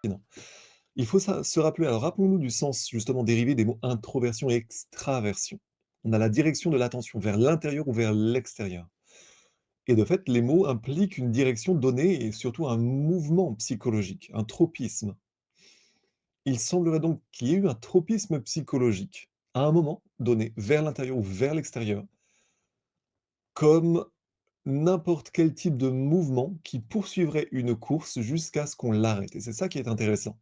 Non. Il faut se rappeler, alors rappelons-nous du sens justement dérivé des mots introversion et extraversion. On a la direction de l'attention vers l'intérieur ou vers l'extérieur. Et de fait, les mots impliquent une direction donnée et surtout un mouvement psychologique, un tropisme. Il semblerait donc qu'il y ait eu un tropisme psychologique à un moment donné, vers l'intérieur ou vers l'extérieur, comme n'importe quel type de mouvement qui poursuivrait une course jusqu'à ce qu'on l'arrête. Et c'est ça qui est intéressant.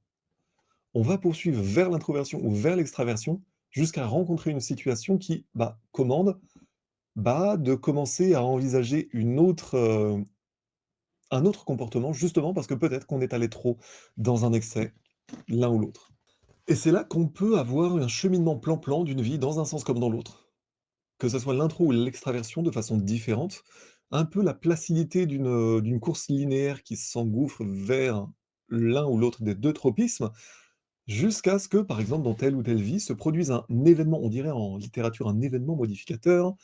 On va poursuivre vers l'introversion ou vers l'extraversion jusqu'à rencontrer une situation qui, commande, de commencer à envisager un autre comportement, justement parce que peut-être qu'on est allé trop dans un excès, l'un ou l'autre. Et c'est là qu'on peut avoir un cheminement plan-plan d'une vie dans un sens comme dans l'autre. Que ce soit l'intro ou l'extraversion de façon différente, un peu la placidité d'une course linéaire qui s'engouffre vers l'un ou l'autre des 2 tropismes, jusqu'à ce que, par exemple, dans telle ou telle vie, se produise un événement, on dirait en littérature un événement modificateur,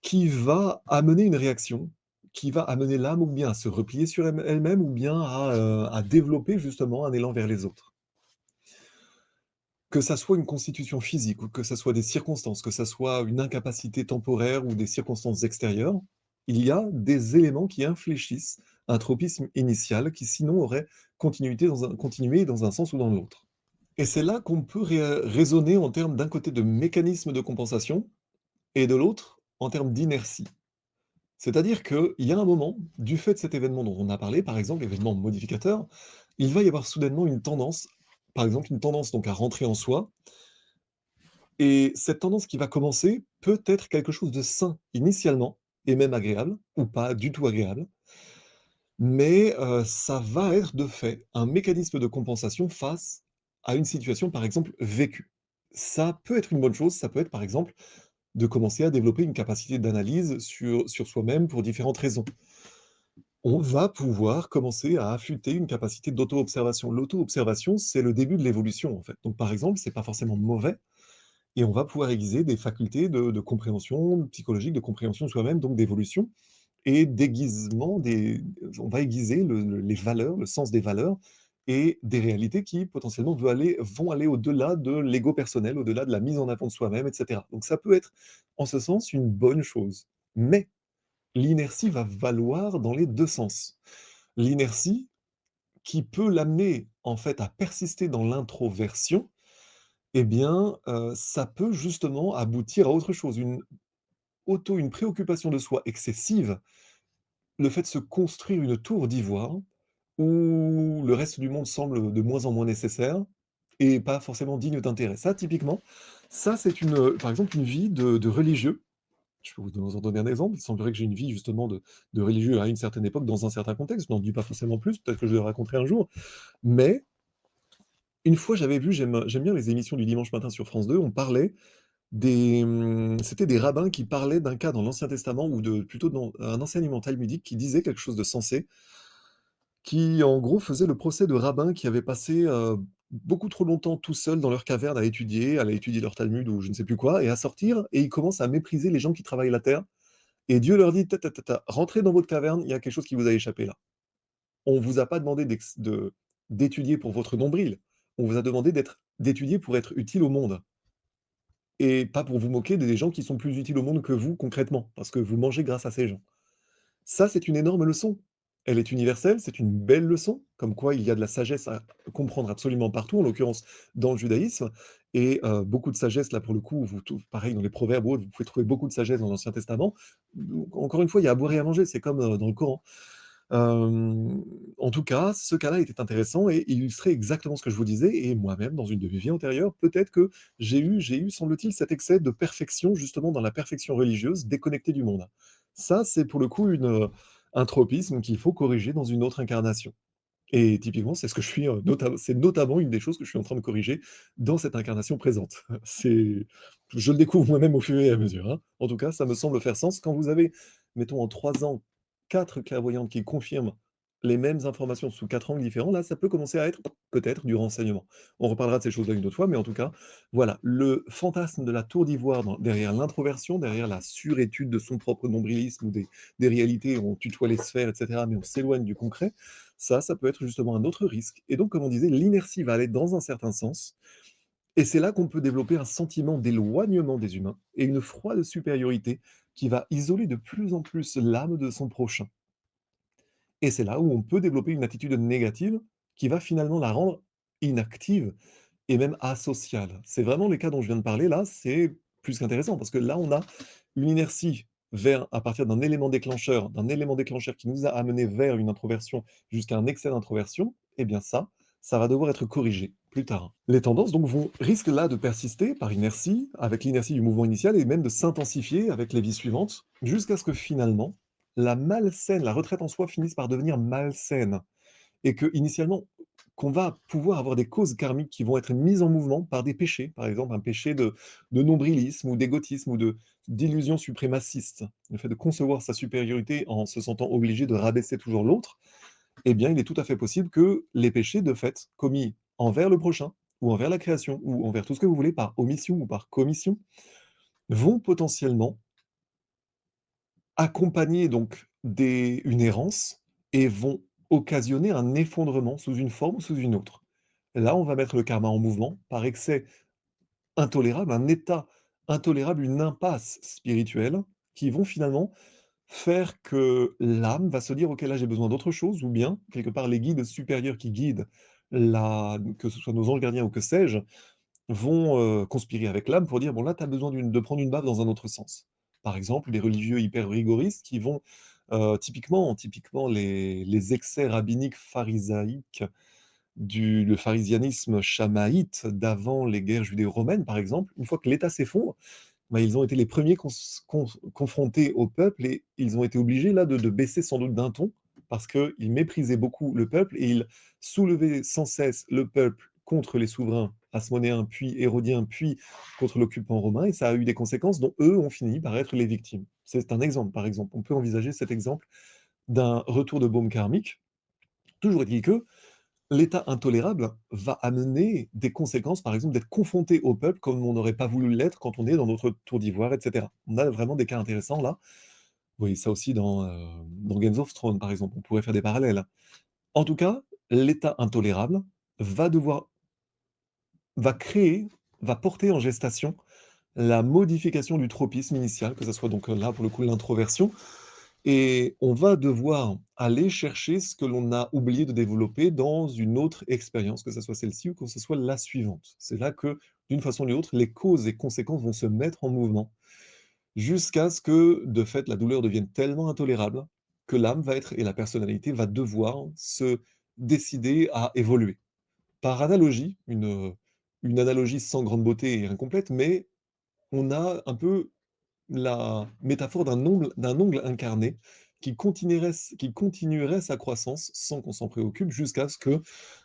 qui va amener une réaction, qui va amener l'âme ou bien à se replier sur elle-même ou bien à développer justement un élan vers les autres. Que ça soit une constitution physique ou que ça soit des circonstances, que ça soit une incapacité temporaire ou des circonstances extérieures, il y a des éléments qui infléchissent un tropisme initial qui sinon aurait continué dans un sens ou dans l'autre. Et c'est là qu'on peut raisonner en termes d'un côté de mécanisme de compensation et de l'autre en termes d'inertie. C'est-à-dire qu'il y a un moment, du fait de cet événement dont on a parlé, par exemple, l'événement modificateur, il va y avoir soudainement une tendance, par exemple une tendance donc à rentrer en soi, et cette tendance qui va commencer peut être quelque chose de sain initialement, et même agréable, ou pas du tout agréable, mais ça va être de fait un mécanisme de compensation face à une situation, par exemple, vécue. Ça peut être une bonne chose, ça peut être, par exemple, de commencer à développer une capacité d'analyse sur soi-même pour différentes raisons. On va pouvoir commencer à affûter une capacité d'auto-observation. L'auto-observation, c'est le début de l'évolution, en fait. Donc, par exemple, c'est pas forcément mauvais et on va pouvoir aiguiser des facultés de compréhension psychologique, de compréhension de soi-même, donc d'évolution et d'aiguisement on va aiguiser les valeurs, le sens des valeurs et des réalités qui potentiellement vont aller au-delà de l'ego personnel, au-delà de la mise en avant de soi-même et cetera. Donc ça peut être, en ce sens, une bonne chose. Mais l'inertie va valoir dans les 2 sens. L'inertie qui peut l'amener, en fait, à persister dans l'introversion, eh bien, ça peut justement aboutir à autre chose, une préoccupation de soi excessive, le fait de se construire une tour d'ivoire où le reste du monde semble de moins en moins nécessaire et pas forcément digne d'intérêt. Ça, typiquement, ça c'est par exemple, une vie de religieux. Je peux vous en donner un exemple. Il semblerait que j'ai une vie justement de religieux à une certaine époque, dans un certain contexte. Je n'en dis pas forcément plus, peut-être que je le raconterai un jour. Mais une fois, j'avais vu, j'aime bien les émissions du dimanche matin sur France 2, on parlait c'était des rabbins qui parlaient d'un cas dans l'Ancien Testament ou plutôt dans un enseignement talmudique qui disait quelque chose de sensé, qui en gros faisait le procès de rabbins qui avaient passé, beaucoup trop longtemps tout seuls dans leur caverne à aller étudier leur Talmud ou je ne sais plus quoi et à sortir et ils commencent à mépriser les gens qui travaillent la terre et Dieu leur dit: «Ta ta ta ta, rentrez dans votre caverne, il y a quelque chose qui vous a échappé là. On vous a pas demandé d'étudier pour votre nombril, on vous a demandé d'étudier pour être utile au monde et pas pour vous moquer des gens qui sont plus utiles au monde que vous concrètement, parce que vous mangez grâce à ces gens». Ça, c'est une énorme leçon. Elle est universelle, c'est une belle leçon, comme quoi il y a de la sagesse à comprendre absolument partout, en l'occurrence dans le judaïsme et beaucoup de sagesse là pour le coup, pareil dans les proverbes ou autres, vous pouvez trouver beaucoup de sagesse dans l'Ancien Testament. Donc encore une fois, il y a à boire et à manger, c'est comme, dans le Coran. En tout cas, ce cas-là était intéressant et illustrait exactement ce que je vous disais et moi-même, dans une de mes vies antérieures, peut-être que j'ai eu, semble-t-il, cet excès de perfection, justement dans la perfection religieuse, déconnectée du monde. Ça, c'est pour le coup un tropisme qu'il faut corriger dans une autre incarnation et typiquement, c'est ce que je suis, c'est notamment une des choses que je suis en train de corriger dans cette incarnation présente. Je le découvre moi-même au fur et à mesure, hein. En tout cas, ça me semble faire sens. Quand vous avez, mettons en 3 ans, 4 clairvoyantes qui confirment les mêmes informations sous 4 angles différents, là, ça peut commencer à être peut-être du renseignement. On reparlera de ces choses-là une autre fois, mais en tout cas, voilà, le fantasme de la tour d'ivoire derrière l'introversion, derrière la surétude de son propre nombrilisme ou des réalités où on tutoie les sphères, et cetera, mais on s'éloigne du concret, Ça peut être justement un autre risque et donc comme on disait, l'inertie va aller dans un certain sens et c'est là qu'on peut développer un sentiment d'éloignement des humains et une froide supériorité qui va isoler de plus en plus l'âme de son prochain. Et c'est là où on peut développer une attitude négative qui va finalement la rendre inactive et même asociale. C'est vraiment les cas dont je viens de parler là, c'est plus qu'intéressant parce que là, on a une inertie vers à partir d'un élément déclencheur qui nous a amené vers une introversion jusqu'à un excès d'introversion, eh bien ça va devoir être corrigé plus tard. Les tendances donc risquent là de persister par inertie, avec l'inertie du mouvement initial et même de s'intensifier avec les vies suivantes, jusqu'à ce que finalement, la retraite en soi finisse par devenir malsaine et que initialement qu'on va pouvoir avoir des causes karmiques qui vont être mises en mouvement par des péchés, par exemple un péché de nombrilisme ou d'égotisme ou d'illusion suprémaciste. Le fait de concevoir sa supériorité en se sentant obligé de rabaisser toujours l'autre, eh bien, il est tout à fait possible que les péchés, de fait, commis envers le prochain, ou envers la création, ou envers tout ce que vous voulez, par omission ou par commission, vont potentiellement accompagner donc une errance et vont occasionner un effondrement sous une forme ou sous une autre. Là, on va mettre le karma en mouvement par excès intolérable, un état intolérable, une impasse spirituelle qui vont finalement faire que l'âme va se dire: «OK, là, j'ai besoin d'autre chose» ou bien, quelque part, les guides supérieurs qui guident que ce soit nos anges gardiens ou que sais-je, vont, conspirer avec l'âme pour dire: «Bon là, tu as besoin de prendre une baffe dans un autre sens». Par exemple, les religieux hyper rigoristes qui vont, typiquement les excès rabbiniques pharisaïques le pharisianisme chamaïte d'avant les guerres judéo-romaines, par exemple, une fois que l'État s'effondre, bah, ils ont été les premiers confrontés au peuple et ils ont été obligés là de baisser sans doute d'un ton, parce qu'ils méprisaient beaucoup le peuple et ils soulevaient sans cesse le peuple contre les souverains hasmonéens, puis hérodiens, puis contre l'occupant romain et ça a eu des conséquences dont eux ont fini par être les victimes. C'est un exemple, par exemple. On peut envisager cet exemple d'un retour de baume karmique. Toujours est-il que l'état intolérable va amener des conséquences, par exemple, d'être confronté au peuple comme on n'aurait pas voulu l'être quand on est dans notre tour d'ivoire, et cetera. On a vraiment des cas intéressants là. Vous voyez ça aussi dans Games of Thrones, par exemple, on pourrait faire des parallèles. En tout cas, l'état intolérable va devoir va créer, va porter en gestation la modification du tropisme initial, que ça soit donc, là, pour le coup, l'introversion et on va devoir aller chercher ce que l'on a oublié de développer dans une autre expérience, que ça soit celle-ci ou que ce soit la suivante. C'est là que, d'une façon ou d'une autre, les causes et conséquences vont se mettre en mouvement, jusqu'à ce que, de fait, la douleur devienne tellement intolérable que l'âme va être et la personnalité va devoir se décider à évoluer. Par analogie, une analogie sans grande beauté et incomplète, mais on a un peu la métaphore d'un ongle incarné qui continuerait sa croissance sans qu'on s'en préoccupe jusqu'à ce que,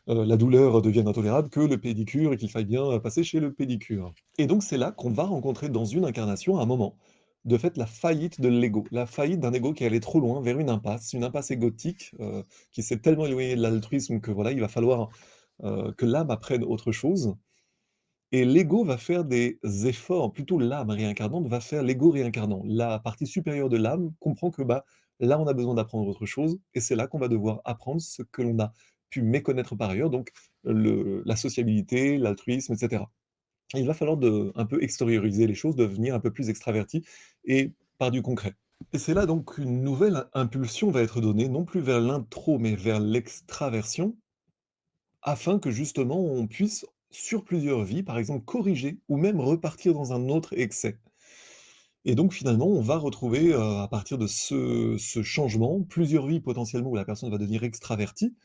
la douleur devienne intolérable, que le pédicure et qu'il faille bien, passer chez le pédicure. Et donc c'est là qu'on va rencontrer dans une incarnation, à un moment, de fait, la faillite de l'ego. La faillite d'un ego qui est allé trop loin vers une impasse égotique, qui s'est tellement éloignée de l'altruisme que voilà, il va falloir, que l'âme apprenne autre chose et l'ego va faire des efforts, plutôt l'âme réincarnante va faire l'ego réincarnant. La partie supérieure de l'âme comprend que, bah, là, on a besoin d'apprendre autre chose et c'est là qu'on va devoir apprendre ce que l'on a pu méconnaître par ailleurs, donc la sociabilité, l'altruisme et cetera. Il va falloir un peu extérioriser les choses, devenir un peu plus extraverti et par du concret. Et c'est là donc qu'une nouvelle impulsion va être donnée, non plus vers l'intro, mais vers l'extraversion, afin que justement on puisse, sur plusieurs vies, par exemple, corriger ou même repartir dans un autre excès. Et donc finalement, on va retrouver, à partir de ce changement, plusieurs vies potentiellement où la personne va devenir extravertie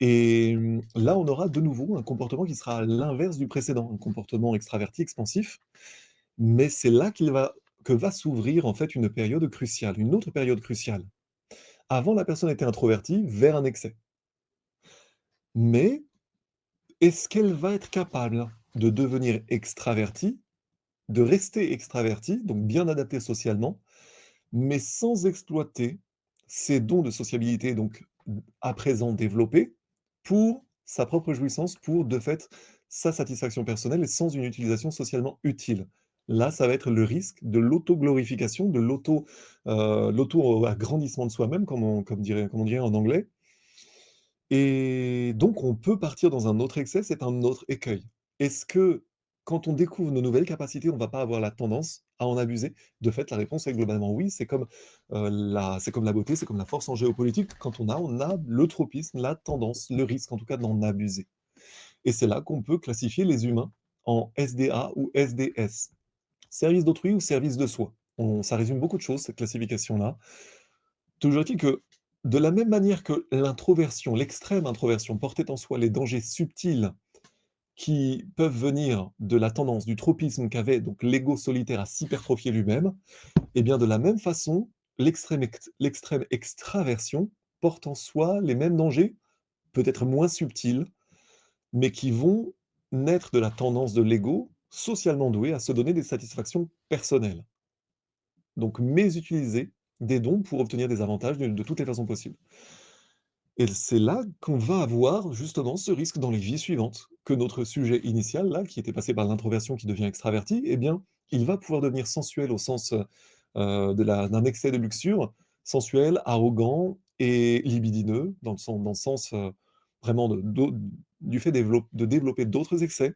et là, on aura de nouveau un comportement qui sera l'inverse du précédent, un comportement extraverti, expansif, mais c'est là que va s'ouvrir en fait une période cruciale, une autre période cruciale. Avant, la personne était introvertie vers un excès, mais est-ce qu'elle va être capable de devenir extravertie, de rester extravertie, donc bien adaptée socialement, mais sans exploiter ses dons de sociabilité, donc à présent développés, pour sa propre jouissance, pour de fait sa satisfaction personnelle et sans une utilisation socialement utile? Là, ça va être le risque de l'auto-glorification, de l'auto-agrandissement de soi-même, comme on dirait en anglais, Et donc on peut partir dans un autre excès, c'est un autre écueil. Est-ce que, quand on découvre nos nouvelles capacités, on va pas avoir la tendance à en abuser? De fait, la réponse est globalement oui, c'est comme la beauté, c'est comme la force en géopolitique. Quand on a le tropisme, la tendance, le risque en tout cas d'en abuser. Et c'est là qu'on peut classifier les humains en SDA ou SDS. Service d'autrui ou service de soi. Ça résume beaucoup de choses, cette classification-là. Toujours est-il que, de la même manière que l'introversion, l'extrême introversion portait en soi les dangers subtils qui peuvent venir de la tendance, du tropisme qu'avait donc l'ego solitaire à s'hypertrophier lui-même, et bien de la même façon, l'extrême extraversion porte en soi les mêmes dangers, peut-être moins subtils, mais qui vont naître de la tendance de l'ego socialement doué à se donner des satisfactions personnelles. Donc mésutiliser des dons pour obtenir des avantages de toutes les façons possibles. Et c'est là qu'on va avoir justement ce risque dans les vies suivantes, que notre sujet initial là, qui était passé par l'introversion qui devient extraverti, eh bien, il va pouvoir devenir sensuel au sens, d'un excès de luxure, sensuel, arrogant et libidineux dans le sens, vraiment du fait de développer d'autres excès.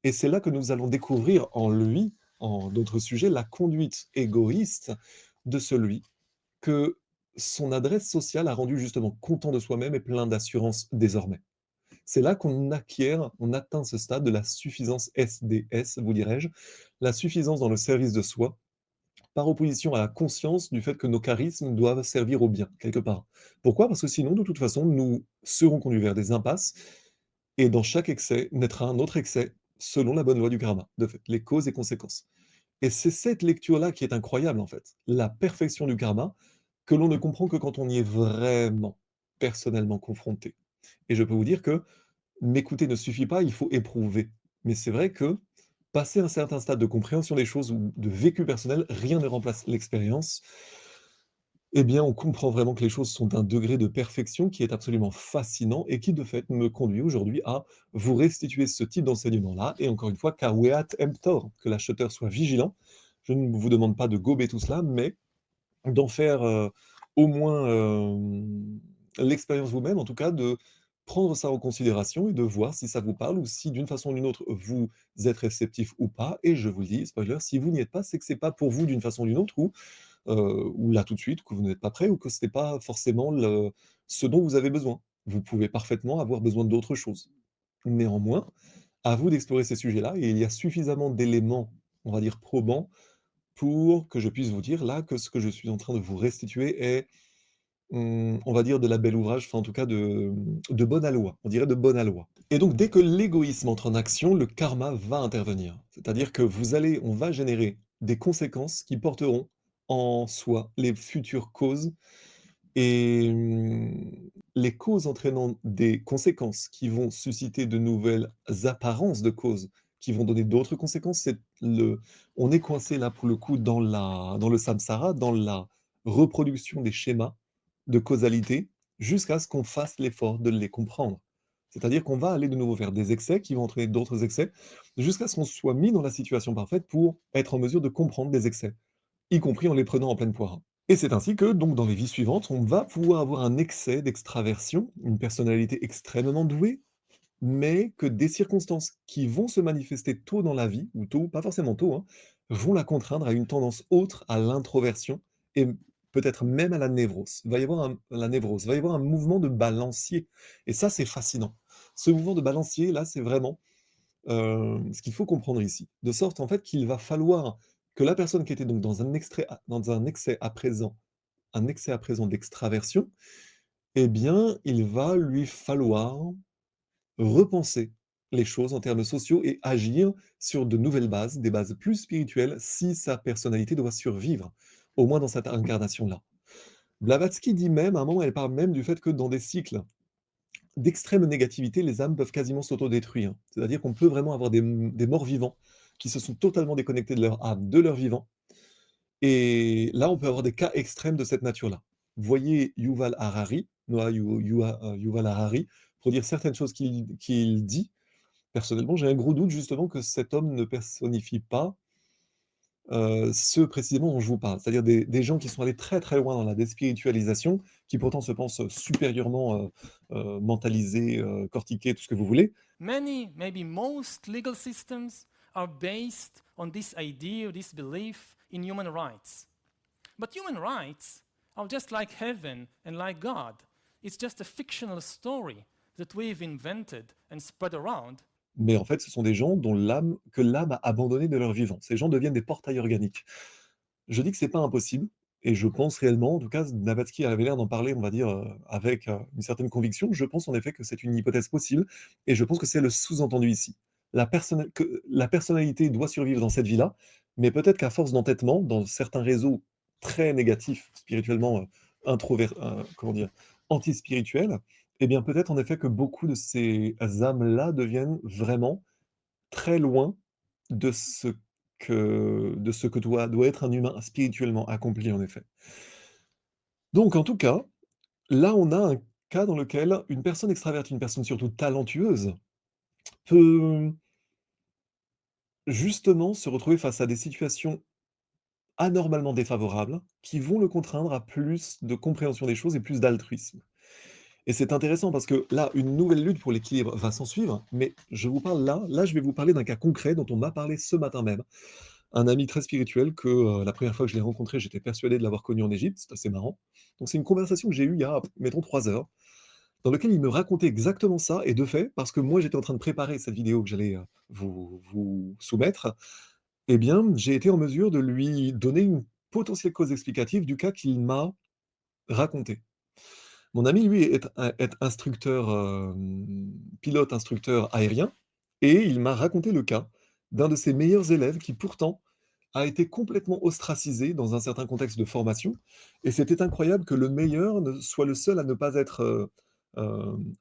Et c'est là que nous allons découvrir en lui, en d'autres sujets, la conduite égoïste de celui que son adresse sociale a rendu justement content de soi-même et plein d'assurance désormais. C'est là on atteint ce stade de la suffisance SDS, vous dirais-je, la suffisance dans le service de soi, par opposition à la conscience du fait que nos charismes doivent servir au bien, quelque part. Pourquoi? Parce que sinon, de toute façon, nous serons conduits vers des impasses, et dans chaque excès naîtra un autre excès, selon la bonne loi du karma, de fait, les causes et conséquences. Et c'est cette lecture-là qui est incroyable, en fait. La perfection du karma, que l'on ne comprend que quand on y est vraiment, personnellement confronté. Et je peux vous dire que m'écouter ne suffit pas, il faut éprouver. Mais c'est vrai que, passer un certain stade de compréhension des choses ou de vécu personnel, rien ne remplace l'expérience. Eh bien, on comprend vraiment que les choses sont d'un degré de perfection qui est absolument fascinant et qui, de fait, me conduit aujourd'hui à vous restituer ce type d'enseignement-là. Et encore une fois, Kaweat emptor, que l'acheteur soit vigilant. Je ne vous demande pas de gober tout cela, mais d'en faire, au moins, l'expérience vous-même, en tout cas de prendre ça en considération et de voir si ça vous parle ou si d'une façon ou d'une autre vous êtes réceptif ou pas. Et je vous le dis, spoiler, si vous n'y êtes pas, c'est que c'est pas pour vous d'une façon ou d'une autre ou là tout de suite, que vous n'êtes pas prêt ou que ce n'est pas forcément ce dont vous avez besoin. Vous pouvez parfaitement avoir besoin d'autre chose. Néanmoins, à vous d'explorer ces sujets-là et il y a suffisamment d'éléments, on va dire probants, pour que je puisse vous dire là que ce que je suis en train de vous restituer est, on va dire de la belle ouvrage, enfin en tout cas de bonne aloi, on dirait de bonne aloi. Et donc dès que l'égoïsme entre en action, le karma va intervenir. C'est-à-dire que on va générer des conséquences qui porteront en soi les futures causes et les causes entraînant des conséquences qui vont susciter de nouvelles apparences de causes, qui vont donner d'autres conséquences. On est coincé là pour le coup dans le samsara, dans la reproduction des schémas de causalité, jusqu'à ce qu'on fasse l'effort de les comprendre. C'est-à-dire qu'on va aller de nouveau vers des excès qui vont entraîner d'autres excès, jusqu'à ce qu'on soit mis dans la situation parfaite pour être en mesure de comprendre des excès, y compris en les prenant en pleine poire. Et c'est ainsi que, donc, dans les vies suivantes, on va pouvoir avoir un excès d'extraversion, une personnalité extrêmement douée, mais que des circonstances qui vont se manifester tôt dans la vie, ou tôt, pas forcément tôt, hein, vont la contraindre à une tendance autre, à l'introversion et peut-être même à la névrose. Il va y avoir un mouvement de balancier. Et ça, c'est fascinant. Ce mouvement de balancier, là, c'est vraiment ce qu'il faut comprendre ici. De sorte, en fait, qu'il va falloir que la personne qui était donc dans un excès à présent d'extraversion, eh bien, il va lui falloir repenser les choses en termes sociaux et agir sur de nouvelles bases, des bases plus spirituelles, si sa personnalité doit survivre, au moins dans cette incarnation-là. Blavatsky dit même, à un moment, elle parle même du fait que dans des cycles d'extrême négativité, les âmes peuvent quasiment s'autodétruire. C'est-à-dire qu'on peut vraiment avoir des morts vivants qui se sont totalement déconnectés de leur âme, de leur vivant. Et là, on peut avoir des cas extrêmes de cette nature-là. Voyez Yuval Harari, Yuval Harari, pour dire certaines choses qu'il dit. Personnellement, j'ai un gros doute justement que cet homme ne personnifie pas ceux précisément dont je vous parle. C'est-à-dire des gens qui sont allés très, très loin dans la déspiritualisation, qui pourtant se pensent, supérieurement, mentalisés, cortiqués, tout ce que vous voulez. Many, maybe most legal systems are based on this idea, this belief in human rights. But human rights are just like heaven and like God. It's just a fictional story that we've invented and spread around. Mais en fait, ce sont des gens dont l'âme a abandonné de leur vivant. Ces gens deviennent des portails organiques. Je dis que c'est pas impossible et je pense réellement, en tout cas, Blavatsky avait l'air d'en parler, on va dire, avec, une certaine conviction. Je pense en effet que c'est une hypothèse possible et je pense que c'est le sous-entendu ici. Que la personnalité doit survivre dans cette vie-là, mais peut-être qu'à force d'entêtement, dans certains réseaux très négatifs, spirituellement, comment dire? Anti-spirituels, eh bien, peut-être en effet que beaucoup de ces âmes-là deviennent vraiment très loin de ce que doit être un humain spirituellement accompli, en effet. Donc en tout cas, là, on a un cas dans lequel une personne extravertie, une personne surtout talentueuse, peut justement se retrouver face à des situations anormalement défavorables, qui vont le contraindre à plus de compréhension des choses et plus d'altruisme. Et c'est intéressant parce que là, une nouvelle lutte pour l'équilibre va s'ensuivre, mais je vous parle là, je vais vous parler d'un cas concret dont on m'a parlé ce matin même. Un ami très spirituel que, la première fois que je l'ai rencontré, j'étais persuadé de l'avoir connu en Égypte, c'est assez marrant. Donc c'est une conversation que j'ai eue il y a, mettons 3 heures, dans lequel il me racontait exactement ça et de fait, parce que moi j'étais en train de préparer cette vidéo que j'allais, vous soumettre, eh bien, j'ai été en mesure de lui donner une potentielle cause explicative du cas qu'il m'a raconté. Mon ami, lui, est instructeur, pilote instructeur aérien et il m'a raconté le cas d'un de ses meilleurs élèves qui pourtant a été complètement ostracisé dans un certain contexte de formation et c'était incroyable que le meilleur ne soit le seul à ne pas être,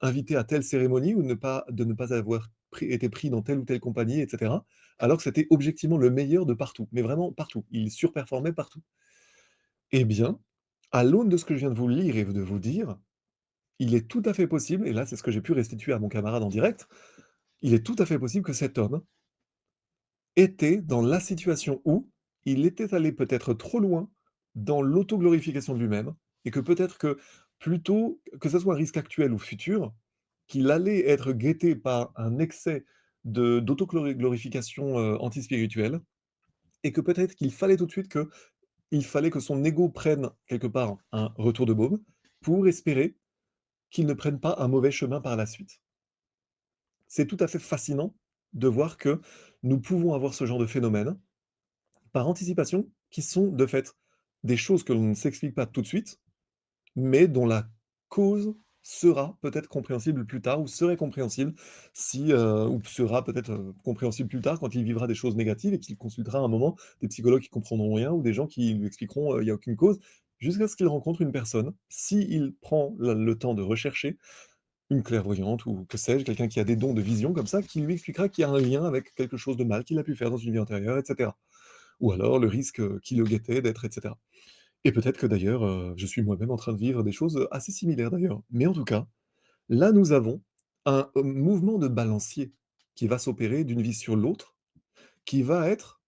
invité à telle cérémonie ou ne pas avoir été pris dans telle ou telle compagnie et cetera, alors que c'était objectivement le meilleur de partout, mais vraiment partout. Il surperformait partout. Eh bien, à l'aune de ce que je viens de vous lire et de vous dire, il est tout à fait possible, et là, c'est ce que j'ai pu restituer à mon camarade en direct, il est tout à fait possible que cet homme était dans la situation où il était allé peut-être trop loin dans l'autoglorification de lui-même et que peut-être que plutôt que ce soit un risque actuel ou futur, qu'il allait être guetté par un excès d'autoglorification, antispirituelle et que peut-être qu'il fallait tout de suite il fallait que son ego prenne quelque part un retour de baume pour espérer qu'il ne prenne pas un mauvais chemin par la suite. C'est tout à fait fascinant de voir que nous pouvons avoir ce genre de phénomène, par anticipation, qui sont de fait des choses que l'on ne s'explique pas tout de suite, mais dont la cause sera peut-être compréhensible plus tard ou serait compréhensible si, ou sera peut-être, compréhensible plus tard quand il vivra des choses négatives et qu'il consultera à un moment des psychologues qui comprendront rien ou des gens qui lui expliqueront, il y a aucune cause, jusqu'à ce qu'il rencontre une personne, s'il prend le temps de rechercher, une clairvoyante ou que sais-je, quelqu'un qui a des dons de vision comme ça, qui lui expliquera qu'il y a un lien avec quelque chose de mal qu'il a pu faire dans une vie antérieure et cetera. Ou alors le risque, qui le guettait d'être et cetera. Et peut-être que d'ailleurs, je suis moi-même en train de vivre des choses, assez similaires d'ailleurs. Mais en tout cas, là nous avons un, mouvement de balancier qui va s'opérer d'une vie sur l'autre, qui va être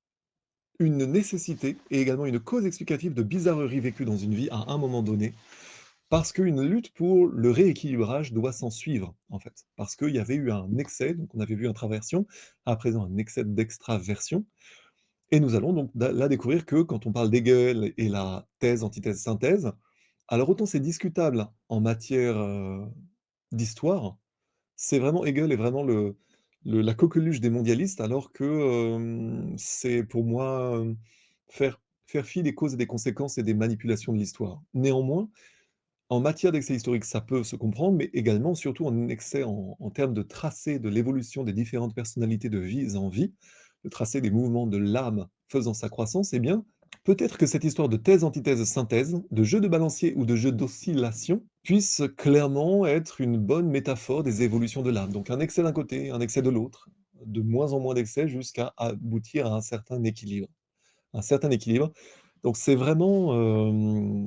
une nécessité et également une cause explicative de bizarreries vécues dans une vie à un moment donné. Parce qu'une lutte pour le rééquilibrage doit s'ensuivre, en fait. Parce qu'il y avait eu un excès, donc on avait vu intraversion, à présent un excès d'extraversion et nous allons donc là découvrir que quand on parle d'Hegel et la thèse, antithèse, synthèse, alors autant c'est discutable en matière, d'histoire, c'est vraiment Hegel est vraiment la coqueluche des mondialistes alors que, c'est pour moi, faire fi des causes et des conséquences et des manipulations de l'histoire. Néanmoins, en matière d'excès historique, ça peut se comprendre, mais également, surtout en excès en termes de tracé de l'évolution des différentes personnalités de vie en vie, le tracé des mouvements de l'âme faisant sa croissance, eh bien, peut-être que cette histoire de thèse, antithèse, synthèse, de jeu de balancier ou de jeu d'oscillation puisse clairement être une bonne métaphore des évolutions de l'âme. Donc un excès d'un côté, un excès de l'autre, de moins en moins d'excès jusqu'à aboutir à un certain équilibre. Un certain équilibre. Donc c'est vraiment,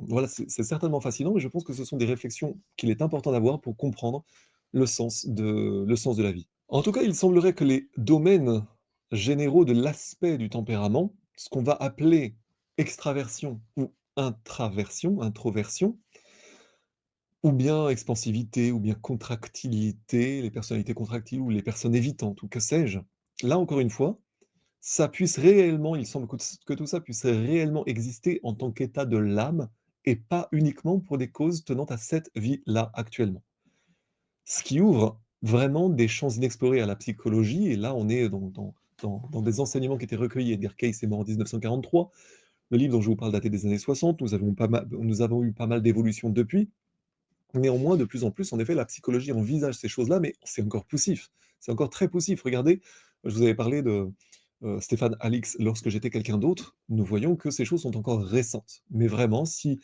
voilà, c'est certainement fascinant et je pense que ce sont des réflexions qu'il est important d'avoir pour comprendre le sens de la vie. En tout cas, il semblerait que les domaines généraux de l'aspect du tempérament ce qu'on va appeler extraversion ou introversion, ou bien expansivité, ou bien contractilité, les personnalités contractiles ou les personnes évitantes ou que sais-je. Là, encore une fois, ça puisse réellement il semble que tout ça puisse réellement exister en tant qu'état de l'âme et pas uniquement pour des causes tenant à cette vie-là actuellement. Ce qui ouvre vraiment des champs inexplorés à la psychologie et là, on est dans des enseignements qui étaient recueillis. Edgar Cayce est mort en 1943. Le livre dont je vous parle datait des années 60. Nous avons eu pas mal d'évolutions depuis. Néanmoins, de plus en plus, en effet, la psychologie envisage ces choses-là, mais c'est encore poussif. C'est encore très poussif. Regardez, je vous avais parlé de, Stéphane Alix, «Lorsque j'étais quelqu'un d'autre», nous voyons que ces choses sont encore récentes. Mais vraiment, si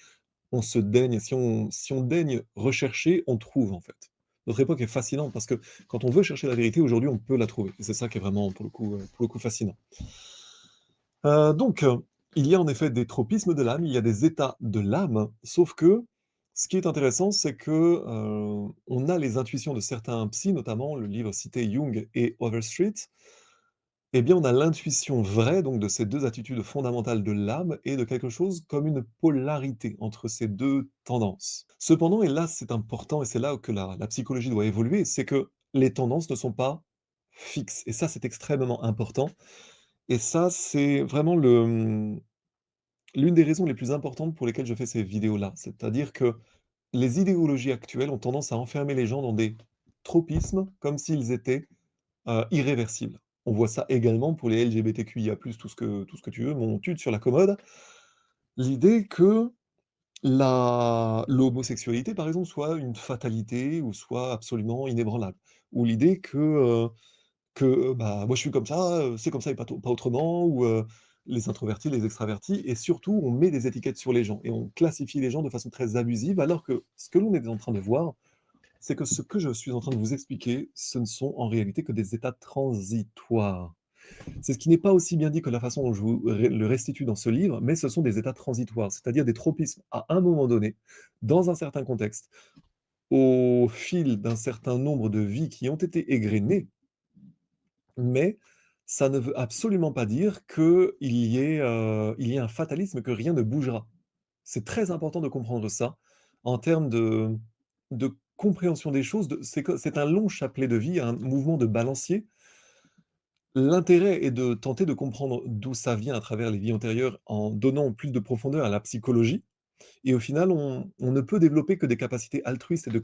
on daigne rechercher, on trouve, en fait. Notre époque est fascinante parce que quand on veut chercher la vérité, aujourd'hui, on peut la trouver et c'est ça qui est vraiment, pour le coup fascinant. Donc, il y a en effet des tropismes de l'âme, il y a des états de l'âme, sauf que ce qui est intéressant, c'est que, on a les intuitions de certains psys, notamment le livre cité Jung et Overstreet. Eh bien, on a l'intuition vraie, donc de ces 2 attitudes fondamentales de l'âme et de quelque chose comme une polarité entre ces 2 tendances. Cependant, et là c'est important et c'est là que la psychologie doit évoluer, c'est que les tendances ne sont pas fixes et ça, c'est extrêmement important et ça, c'est vraiment l'une des raisons les plus importantes pour lesquelles je fais ces vidéos-là. C'est-à-dire que les idéologies actuelles ont tendance à enfermer les gens dans des tropismes comme s'ils étaient, irréversibles. On voit ça également pour les LGBTQIA+, tout ce que tu veux, mon tude sur la commode. L'idée que l'homosexualité, par exemple, soit une fatalité ou soit absolument inébranlable. Ou l'idée que, bah, moi je suis comme ça, c'est comme ça et pas autrement, ou, les introvertis, les extravertis et surtout on met des étiquettes sur les gens et on classifie les gens de façon très abusive alors que ce que l'on est en train de voir, c'est que ce que je suis en train de vous expliquer, ce ne sont en réalité que des états transitoires. C'est ce qui n'est pas aussi bien dit que la façon dont je vous le restitue dans ce livre, mais ce sont des états transitoires, c'est-à-dire des tropismes à un moment donné, dans un certain contexte, au fil d'un certain nombre de vies qui ont été égrenées, mais ça ne veut absolument pas dire il y ait un fatalisme, que rien ne bougera. C'est très important de comprendre ça en termes de compréhension des choses, c'est un long chapelet de vie, un mouvement de balancier. L'intérêt est de tenter de comprendre d'où ça vient à travers les vies antérieures en donnant plus de profondeur à la psychologie et au final, on ne peut développer que des capacités altruistes et de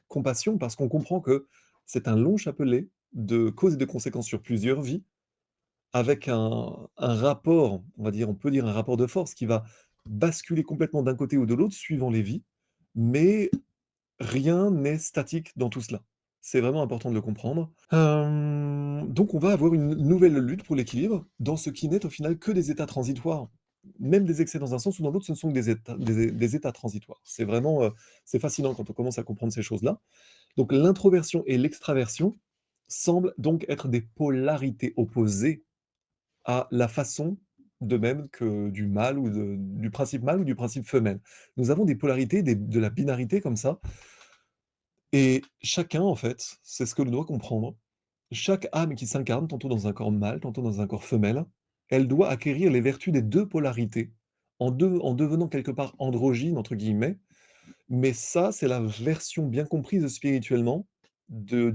compassion parce qu'on comprend que c'est un long chapelet de causes et de conséquences sur plusieurs vies avec un rapport, on va dire, on peut dire un rapport de force qui va basculer complètement d'un côté ou de l'autre suivant les vies, mais rien n'est statique dans tout cela. C'est vraiment important de le comprendre. Donc on va avoir une nouvelle lutte pour l'équilibre dans ce qui n'est au final que des états transitoires. Même des excès dans un sens ou dans l'autre, ce ne sont que des états transitoires. C'est vraiment, c'est fascinant quand on commence à comprendre ces choses-là. Donc l'introversion et l'extraversion semblent donc être des polarités opposées à la façon de même que du principe mâle ou du principe femelle. Nous avons des polarités, de la binarité comme ça, et chacun, en fait, c'est ce que l'on doit comprendre. Chaque âme qui s'incarne, tantôt dans un corps mâle, tantôt dans un corps femelle, elle doit acquérir les vertus des 2 polarités, en devenant quelque part «androgyne» entre guillemets, mais ça, c'est la version bien comprise spirituellement de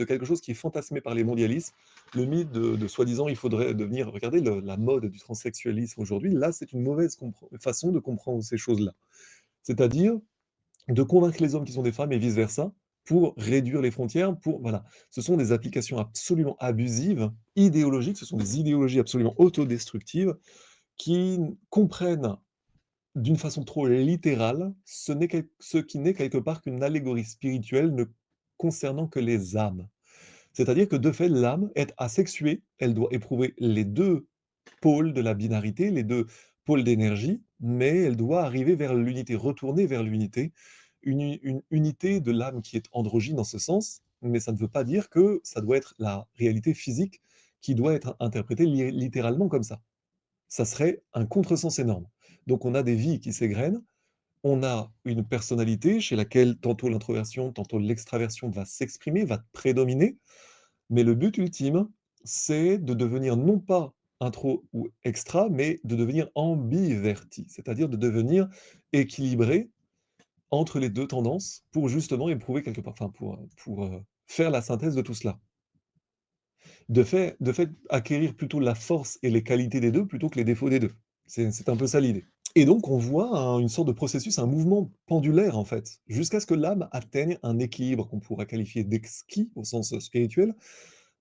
quelque chose qui est fantasmé par les mondialismes. Le mythe de soi-disant, il faudrait devenir regardez la mode du transsexualisme aujourd'hui, là, c'est une mauvaise façon de comprendre ces choses-là. C'est-à-dire de convaincre les hommes qui sont des femmes et vice versa, pour réduire les frontières, pour voilà. Ce sont des applications absolument abusives, idéologiques, ce sont des idéologies absolument autodestructives qui comprennent d'une façon trop littérale ce qui n'est quelque part qu'une allégorie spirituelle ne concernant que les âmes. C'est-à-dire que de fait, l'âme est asexuée, elle doit éprouver les 2 pôles de la binarité, les 2 pôles d'énergie, mais elle doit arriver vers l'unité, retourner vers l'unité, une unité de l'âme qui est androgyne dans ce sens, mais ça ne veut pas dire que ça doit être la réalité physique qui doit être interprétée littéralement comme ça. Ça serait un contresens énorme. Donc on a des vies qui s'égrènent, on a une personnalité chez laquelle tantôt l'introversion, tantôt l'extraversion va s'exprimer, va prédominer, mais le but ultime, c'est de devenir non pas intro ou extra, mais de devenir ambiverti, c'est-à-dire de devenir équilibré entre les 2 tendances pour justement éprouver quelque part, enfin faire la synthèse de tout cela. De fait, acquérir plutôt la force et les qualités des 2 plutôt que les défauts des 2. C'est un peu ça l'idée. Et donc on voit une sorte de processus, un mouvement pendulaire en fait, jusqu'à ce que l'âme atteigne un équilibre qu'on pourrait qualifier d'exquis au sens, spirituel,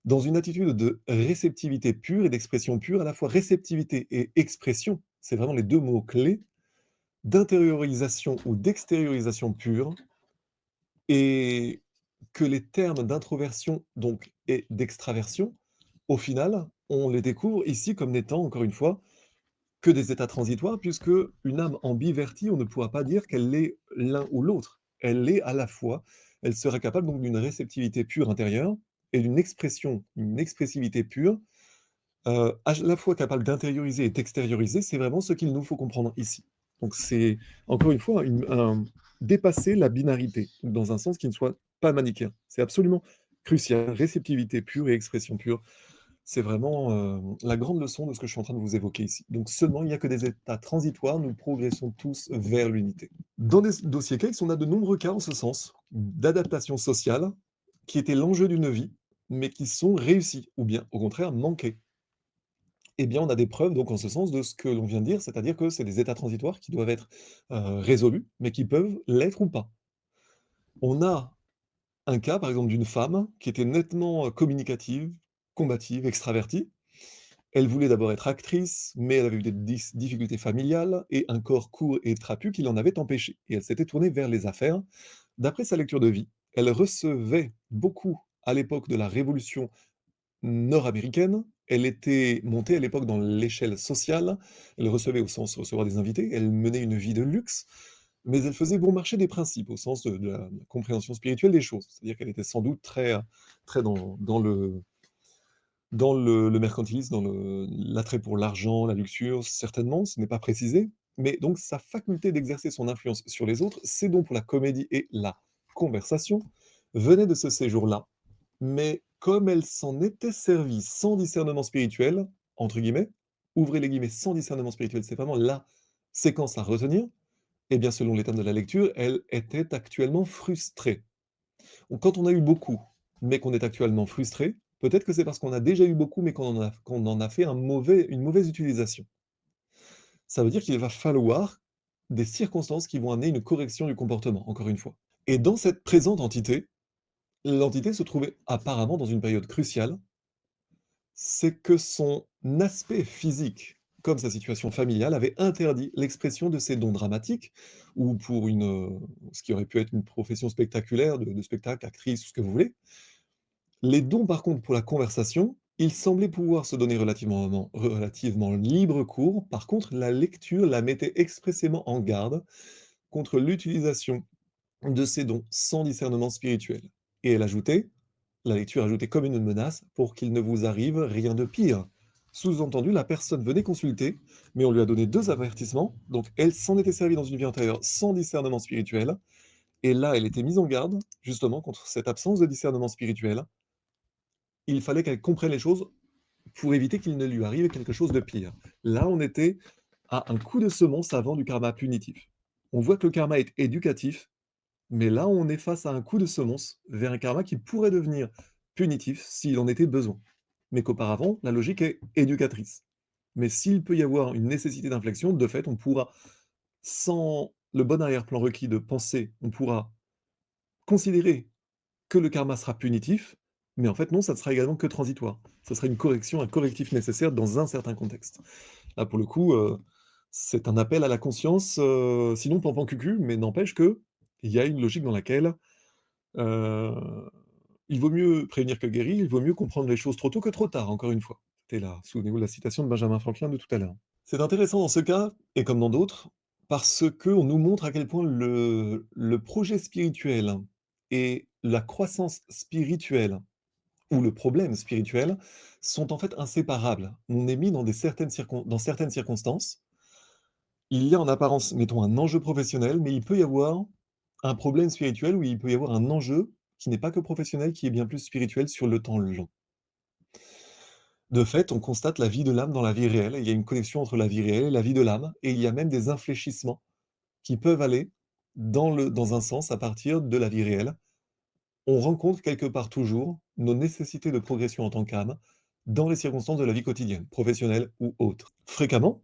dans une attitude de réceptivité pure et d'expression pure, à la fois réceptivité et expression, c'est vraiment les 2 mots clés, d'intériorisation ou d'extériorisation pure, et que les termes d'introversion donc et d'extraversion, au final, on les découvre ici comme n'étant, encore une fois, que des états transitoires, puisque une âme ambivertie, on ne pourra pas dire qu'elle est l'un ou l'autre. Elle est à la fois. Elle serait capable donc d'une réceptivité pure intérieure et d'une expression, une expressivité pure, à la fois capable d'intérioriser et d'extérioriser. C'est vraiment ce qu'il nous faut comprendre ici. Donc c'est, encore une fois, dépasser la binarité, dans un sens qui ne soit pas manichéen. C'est absolument crucial. Réceptivité pure et expression pure. C'est vraiment, la grande leçon de ce que je suis en train de vous évoquer ici. Donc seulement, il n'y a que des états transitoires, nous progressons tous vers l'unité. Dans des dossiers CAIX, on a de nombreux cas en ce sens, d'adaptation sociale, qui étaient l'enjeu d'une vie, mais qui sont réussis, ou bien au contraire manqués. Eh bien, on a des preuves donc en ce sens de ce que l'on vient de dire, c'est-à-dire que c'est des états transitoires qui doivent être, résolus, mais qui peuvent l'être ou pas. On a un cas, par exemple, d'une femme qui était nettement, communicative, combative, extravertie. Elle voulait d'abord être actrice, mais elle avait eu des difficultés familiales et un corps court et trapu qui l'en avait empêchée. Et elle s'était tournée vers les affaires. D'après sa lecture de vie, elle recevait beaucoup à l'époque de la Révolution nord-américaine. Elle était montée à l'époque dans l'échelle sociale. Elle recevait au sens recevoir des invités. Elle menait une vie de luxe, mais elle faisait bon marché des principes au sens de la compréhension spirituelle des choses. C'est-à-dire qu'elle était sans doute très, très dans le mercantilisme, dans l'attrait pour l'argent, la luxure, certainement, ce n'est pas précisé, mais donc sa faculté d'exercer son influence sur les autres, c'est donc pour la comédie et la conversation, venait de ce séjour-là. Mais comme elle s'en était servie sans discernement spirituel, entre guillemets, ouvrez les guillemets, sans discernement spirituel, c'est vraiment la séquence à retenir, eh bien, selon les termes de la lecture, elle était actuellement frustrée. Donc quand on a eu beaucoup, mais qu'on est actuellement frustré, peut-être que c'est parce qu'on a déjà eu beaucoup, mais qu'on en a fait une mauvaise utilisation. Ça veut dire qu'il va falloir des circonstances qui vont amener une correction du comportement, encore une fois. Et dans cette présente entité, l'entité se trouvait apparemment dans une période cruciale, c'est que son aspect physique, comme sa situation familiale, avait interdit l'expression de ses dons dramatiques, ou pour ce qui aurait pu être une profession spectaculaire, de spectacle, actrice, ou ce que vous voulez. Les dons, par contre, pour la conversation, il semblait pouvoir se donner relativement libre cours. Par contre, la lecture la mettait expressément en garde contre l'utilisation de ces dons sans discernement spirituel. Et elle ajoutait, la lecture ajoutait comme une menace pour qu'il ne vous arrive rien de pire. Sous-entendu, la personne venait consulter, mais on lui a donné 2 avertissements, donc elle s'en était servie dans une vie antérieure sans discernement spirituel, et là, elle était mise en garde, justement, contre cette absence de discernement spirituel. Il fallait qu'elle comprenne les choses pour éviter qu'il ne lui arrive quelque chose de pire. Là, on était à un coup de semonce avant du karma punitif. On voit que le karma est éducatif, mais là, on est face à un coup de semonce vers un karma qui pourrait devenir punitif s'il en était besoin. Mais qu'auparavant, la logique est éducatrice. Mais s'il peut y avoir une nécessité d'inflexion, de fait, on pourra, sans le bon arrière-plan requis de penser, on pourra considérer que le karma sera punitif, mais en fait non, ça ne sera également que transitoire. Ça sera une correction, un correctif nécessaire dans un certain contexte. Là, pour le coup, c'est un appel à la conscience, sinon pan cucu, mais n'empêche qu'il y a une logique dans laquelle, heu, il vaut mieux prévenir que guérir, il vaut mieux comprendre les choses trop tôt que trop tard, encore une fois. C'était là, souvenez-vous de la citation de Benjamin Franklin de tout à l'heure. C'est intéressant dans ce cas, et comme dans d'autres, parce qu'on nous montre à quel point le projet spirituel et la croissance spirituelle, ou le problème spirituel, sont en fait inséparables. On est mis dans certaines circonstances. Il y a en apparence, mettons, un enjeu professionnel, mais il peut y avoir un problème spirituel, où il peut y avoir un enjeu qui n'est pas que professionnel, qui est bien plus spirituel sur le temps long. De fait, on constate la vie de l'âme dans la vie réelle, et il y a une connexion entre la vie réelle et la vie de l'âme, et il y a même des infléchissements qui peuvent aller dans un sens à partir de la vie réelle. On rencontre quelque part toujours nos nécessités de progression en tant qu'âme dans les circonstances de la vie quotidienne, professionnelle ou autre. Fréquemment,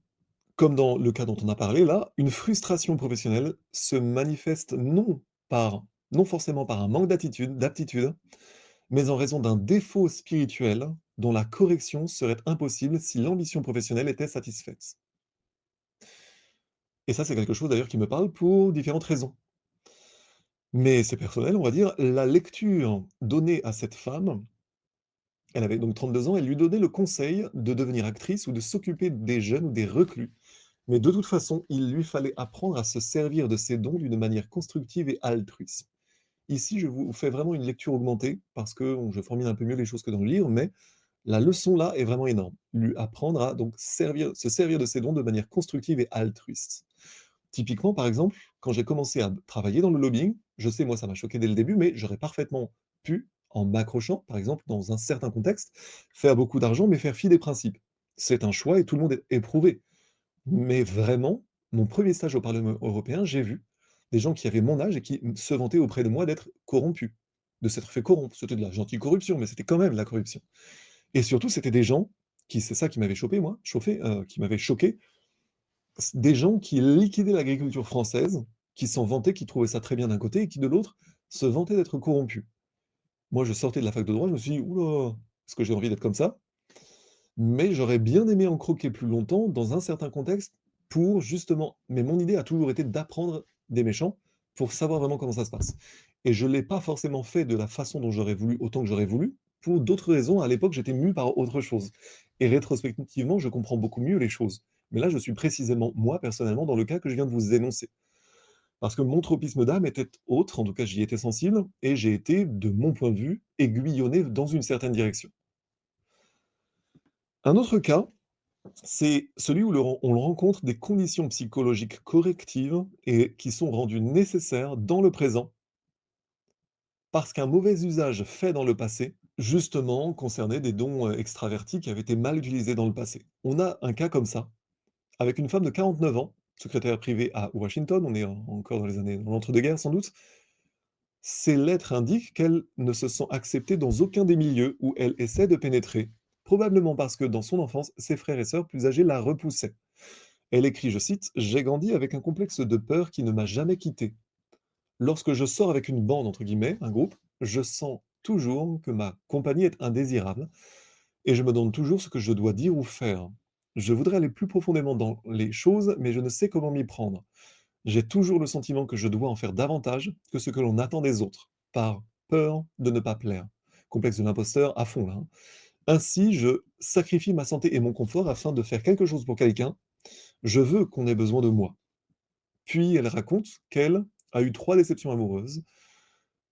comme dans le cas dont on a parlé là, une frustration professionnelle se manifeste non forcément par un manque d'aptitude, mais en raison d'un défaut spirituel dont la correction serait impossible si l'ambition professionnelle était satisfaite. Et ça, c'est quelque chose d'ailleurs qui me parle pour différentes raisons. Mais c'est personnel, on va dire. La lecture donnée à cette femme, elle avait donc 32 ans, elle lui donnait le conseil de devenir actrice ou de s'occuper des jeunes ou des reclus. Mais de toute façon, il lui fallait apprendre à se servir de ses dons d'une manière constructive et altruiste. Ici, je vous fais vraiment une lecture augmentée parce que bon, je formule un peu mieux les choses que dans le livre, mais la leçon là est vraiment énorme. Lui apprendre à donc se servir de ses dons de manière constructive et altruiste. Typiquement, par exemple, quand j'ai commencé à travailler dans le lobbying, je sais, moi, ça m'a choqué dès le début, mais j'aurais parfaitement pu, en m'accrochant, par exemple, dans un certain contexte, faire beaucoup d'argent, mais faire fi des principes. C'est un choix et tout le monde est éprouvé. Mais vraiment, mon premier stage au Parlement européen, j'ai vu des gens qui avaient mon âge et qui se vantaient auprès de moi d'être corrompus, de s'être fait corrompre. C'était de la gentille corruption, mais c'était quand même de la corruption. Et surtout, c'était des gens qui, c'est ça qui m'avait chopé, moi, qui m'avait choqué, des gens qui liquidaient l'agriculture française, qui s'en vantaient, qui trouvaient ça très bien d'un côté, et qui de l'autre se vantaient d'être corrompus. Moi, je sortais de la fac de droit, je me suis dit, oula, est-ce que j'ai envie d'être comme ça? Mais j'aurais bien aimé en croquer plus longtemps dans un certain contexte pour justement mais mon idée a toujours été d'apprendre des méchants pour savoir vraiment comment ça se passe. Et je ne l'ai pas forcément fait de la façon dont j'aurais voulu, autant que j'aurais voulu, pour d'autres raisons. À l'époque, j'étais mû par autre chose. Et rétrospectivement, je comprends beaucoup mieux les choses. Mais là, je suis précisément, moi, personnellement, dans le cas que je viens de vous énoncer. Parce que mon tropisme d'âme était autre, en tout cas j'y étais sensible, et j'ai été, de mon point de vue, aiguillonné dans une certaine direction. Un autre cas, c'est celui où on rencontre des conditions psychologiques correctives et qui sont rendues nécessaires dans le présent parce qu'un mauvais usage fait dans le passé, justement, concernait des dons extravertis qui avaient été mal utilisés dans le passé. On a un cas comme ça, avec une femme de 49 ans, secrétaire privée à Washington, on est encore dans l'entre-deux-guerres sans doute. Ses lettres indiquent qu'elle ne se sent acceptée dans aucun des milieux où elle essaie de pénétrer, probablement parce que dans son enfance, ses frères et sœurs plus âgés la repoussaient. Elle écrit, je cite, j'ai grandi avec un complexe de peur qui ne m'a jamais quitté. Lorsque je sors avec une bande, entre guillemets, un groupe, je sens toujours que ma compagnie est indésirable et je me demande toujours ce que je dois dire ou faire. Je voudrais aller plus profondément dans les choses, mais je ne sais comment m'y prendre. J'ai toujours le sentiment que je dois en faire davantage que ce que l'on attend des autres, par peur de ne pas plaire. Complexe de l'imposteur à fond là, hein. Ainsi, je sacrifie ma santé et mon confort afin de faire quelque chose pour quelqu'un. Je veux qu'on ait besoin de moi. Puis elle raconte qu'elle a eu 3 déceptions amoureuses.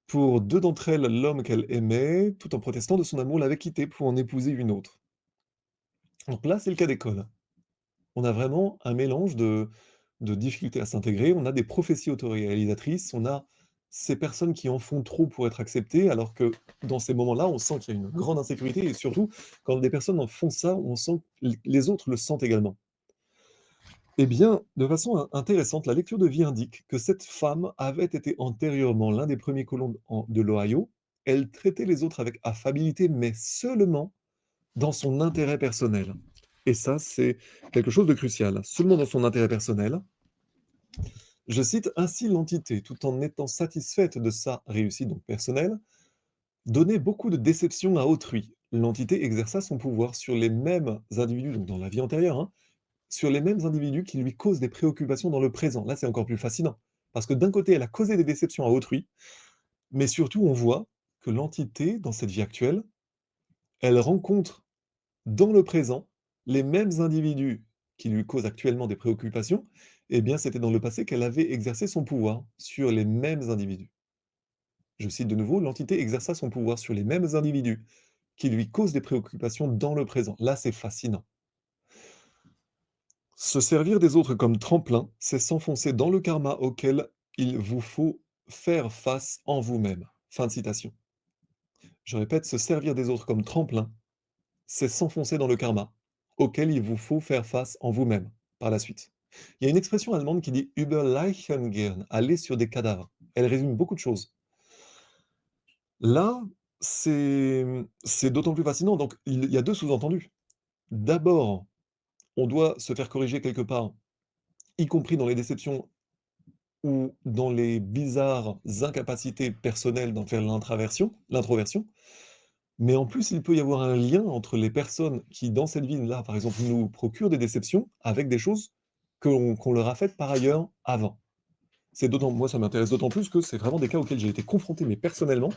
Pour 2 d'entre elles, l'homme qu'elle aimait, tout en protestant de son amour, l'avait quittée pour en épouser une autre. Donc là, c'est le cas d'école. On a vraiment un mélange de difficultés à s'intégrer, on a des prophéties autoréalisatrices, on a ces personnes qui en font trop pour être acceptées, alors que dans ces moments-là, on sent qu'il y a une grande insécurité et surtout, quand des personnes en font ça, on sent que les autres le sentent également. Eh bien, de façon intéressante, la lecture de vie indique que cette femme avait été antérieurement l'un des premiers colons de l'Ohio. Elle traitait les autres avec affabilité, mais seulement dans son intérêt personnel. Et ça, c'est quelque chose de crucial. Seulement dans son intérêt personnel. Je cite ainsi l'entité, tout en étant satisfaite de sa réussite donc personnelle, donnait beaucoup de déception à autrui. L'entité exerça son pouvoir sur les mêmes individus, donc dans la vie antérieure, hein, sur les mêmes individus qui lui causent des préoccupations dans le présent. Là, c'est encore plus fascinant. Parce que d'un côté, elle a causé des déceptions à autrui, mais surtout, on voit que l'entité, dans cette vie actuelle, elle rencontre dans le présent les mêmes individus qui lui causent actuellement des préoccupations. Eh bien, c'était dans le passé qu'elle avait exercé son pouvoir sur les mêmes individus. Je cite de nouveau, l'entité exerça son pouvoir sur les mêmes individus qui lui causent des préoccupations dans le présent. Là, c'est fascinant. Se servir des autres comme tremplin, c'est s'enfoncer dans le karma auquel il vous faut faire face en vous-même. Fin de citation. Je répète, se servir des autres comme tremplin, c'est s'enfoncer dans le karma, auquel il vous faut faire face en vous-même, par la suite. Il y a une expression allemande qui dit über Leichen gehen, aller sur des cadavres. Elle résume beaucoup de choses. Là, c'est d'autant plus fascinant, donc il y a 2 sous-entendus. D'abord, on doit se faire corriger quelque part, y compris dans les déceptions ou dans les bizarres incapacités personnelles d'en faire l'introversion, mais en plus, il peut y avoir un lien entre les personnes qui, dans cette vie-là, par exemple, nous procurent des déceptions avec des choses qu'on leur a faites par ailleurs avant. C'est d'autant moi, ça m'intéresse d'autant plus que c'est vraiment des cas auxquels j'ai été confronté, mais personnellement,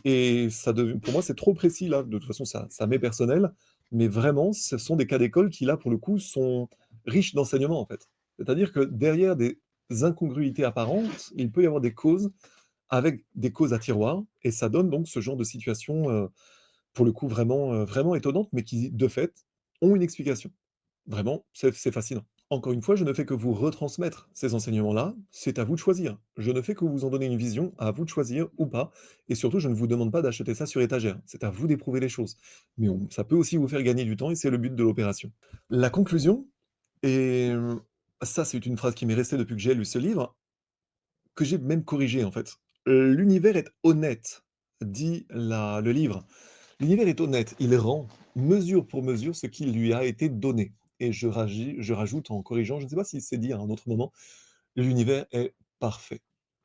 et ça dev pour moi, c'est trop précis là, de toute façon, ça m'est personnel, mais vraiment, ce sont des cas d'école qui, là, pour le coup, sont riches d'enseignements, en fait. C'est-à-dire que derrière des incongruités apparentes, il peut y avoir des causes avec des causes à tiroir et ça donne donc ce genre de situation, pour le coup vraiment étonnantes, mais qui, de fait, ont une explication. Vraiment, c'est fascinant. Encore une fois, je ne fais que vous retransmettre ces enseignements-là, c'est à vous de choisir. Je ne fais que vous en donner une vision, à vous de choisir ou pas, et surtout, je ne vous demande pas d'acheter ça sur étagère. C'est à vous d'éprouver les choses. Mais ça peut aussi vous faire gagner du temps, et c'est le but de l'opération. La conclusion, et ça, c'est une phrase qui m'est restée depuis que j'ai lu ce livre, que j'ai même corrigée en fait. «L'univers est honnête», dit le livre. L'univers est honnête, il rend mesure pour mesure ce qui lui a été donné. Et je rajoute en corrigeant, je ne sais pas si c'est dit à un autre moment, l'univers est parfait.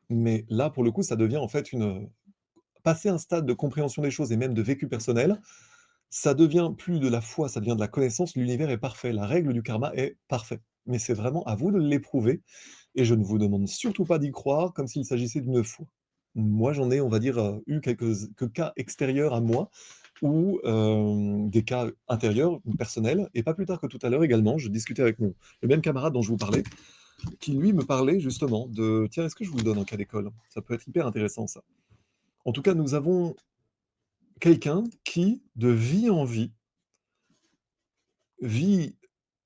Mais là, pour le coup, ça devient en fait passer un stade de compréhension des choses et même de vécu personnel, ça devient plus de la foi, ça devient de la connaissance. L'univers est parfait, la règle du karma est parfaite. Mais c'est vraiment à vous de l'éprouver et je ne vous demande surtout pas d'y croire comme s'il s'agissait d'une foi. Moi, j'en ai, on va dire, eu quelques cas extérieurs à moi ou des cas intérieurs, personnels et pas plus tard que tout à l'heure également, je discutais avec le même camarade dont je vous parlais, qui lui me parlait justement de: «Tiens, est-ce que je vous le donne en cas d'école? Ça peut être hyper intéressant ça». En tout cas, nous avons quelqu'un qui, de vie en vie, vit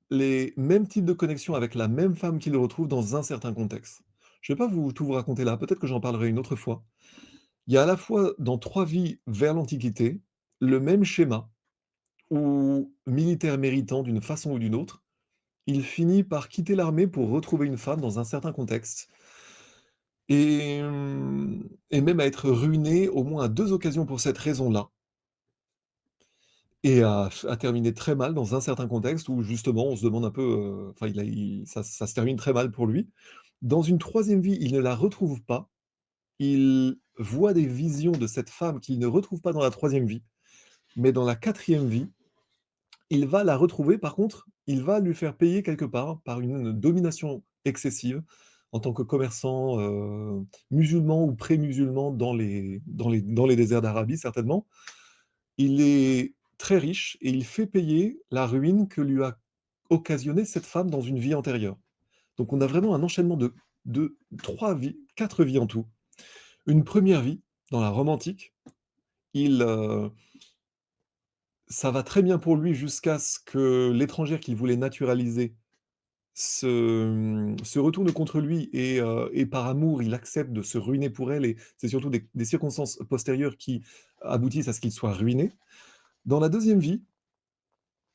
les mêmes types de connexions avec la même femme qu'il retrouve dans un certain contexte. Je ne vais pas tout vous raconter là, peut-être que j'en parlerai une autre fois. Il y a à la fois dans 3 vies vers l'Antiquité, le même schéma où, militaire méritant d'une façon ou d'une autre, il finit par quitter l'armée pour retrouver une femme dans un certain contexte et même à être ruiné au moins à 2 occasions pour cette raison-là et à terminer très mal dans un certain contexte où justement on se demande un peu, enfin ça se termine très mal pour lui. Dans une troisième vie, il ne la retrouve pas. Il voit des visions de cette femme qu'il ne retrouve pas dans la troisième vie, mais dans la quatrième vie, il va la retrouver. Par contre, il va lui faire payer quelque part par une domination excessive en tant que commerçant, musulman ou pré-musulman dans les déserts d'Arabie certainement. Il est très riche et il fait payer la ruine que lui a occasionnée cette femme dans une vie antérieure. Donc on a vraiment un enchaînement de 3 vies, 4 vies en tout. Une première vie, dans la Rome antique, il, ça va très bien pour lui jusqu'à ce que l'étrangère qu'il voulait naturaliser se retourne contre lui et par amour, il accepte de se ruiner pour elle et c'est surtout des circonstances postérieures qui aboutissent à ce qu'il soit ruiné. Dans la deuxième vie,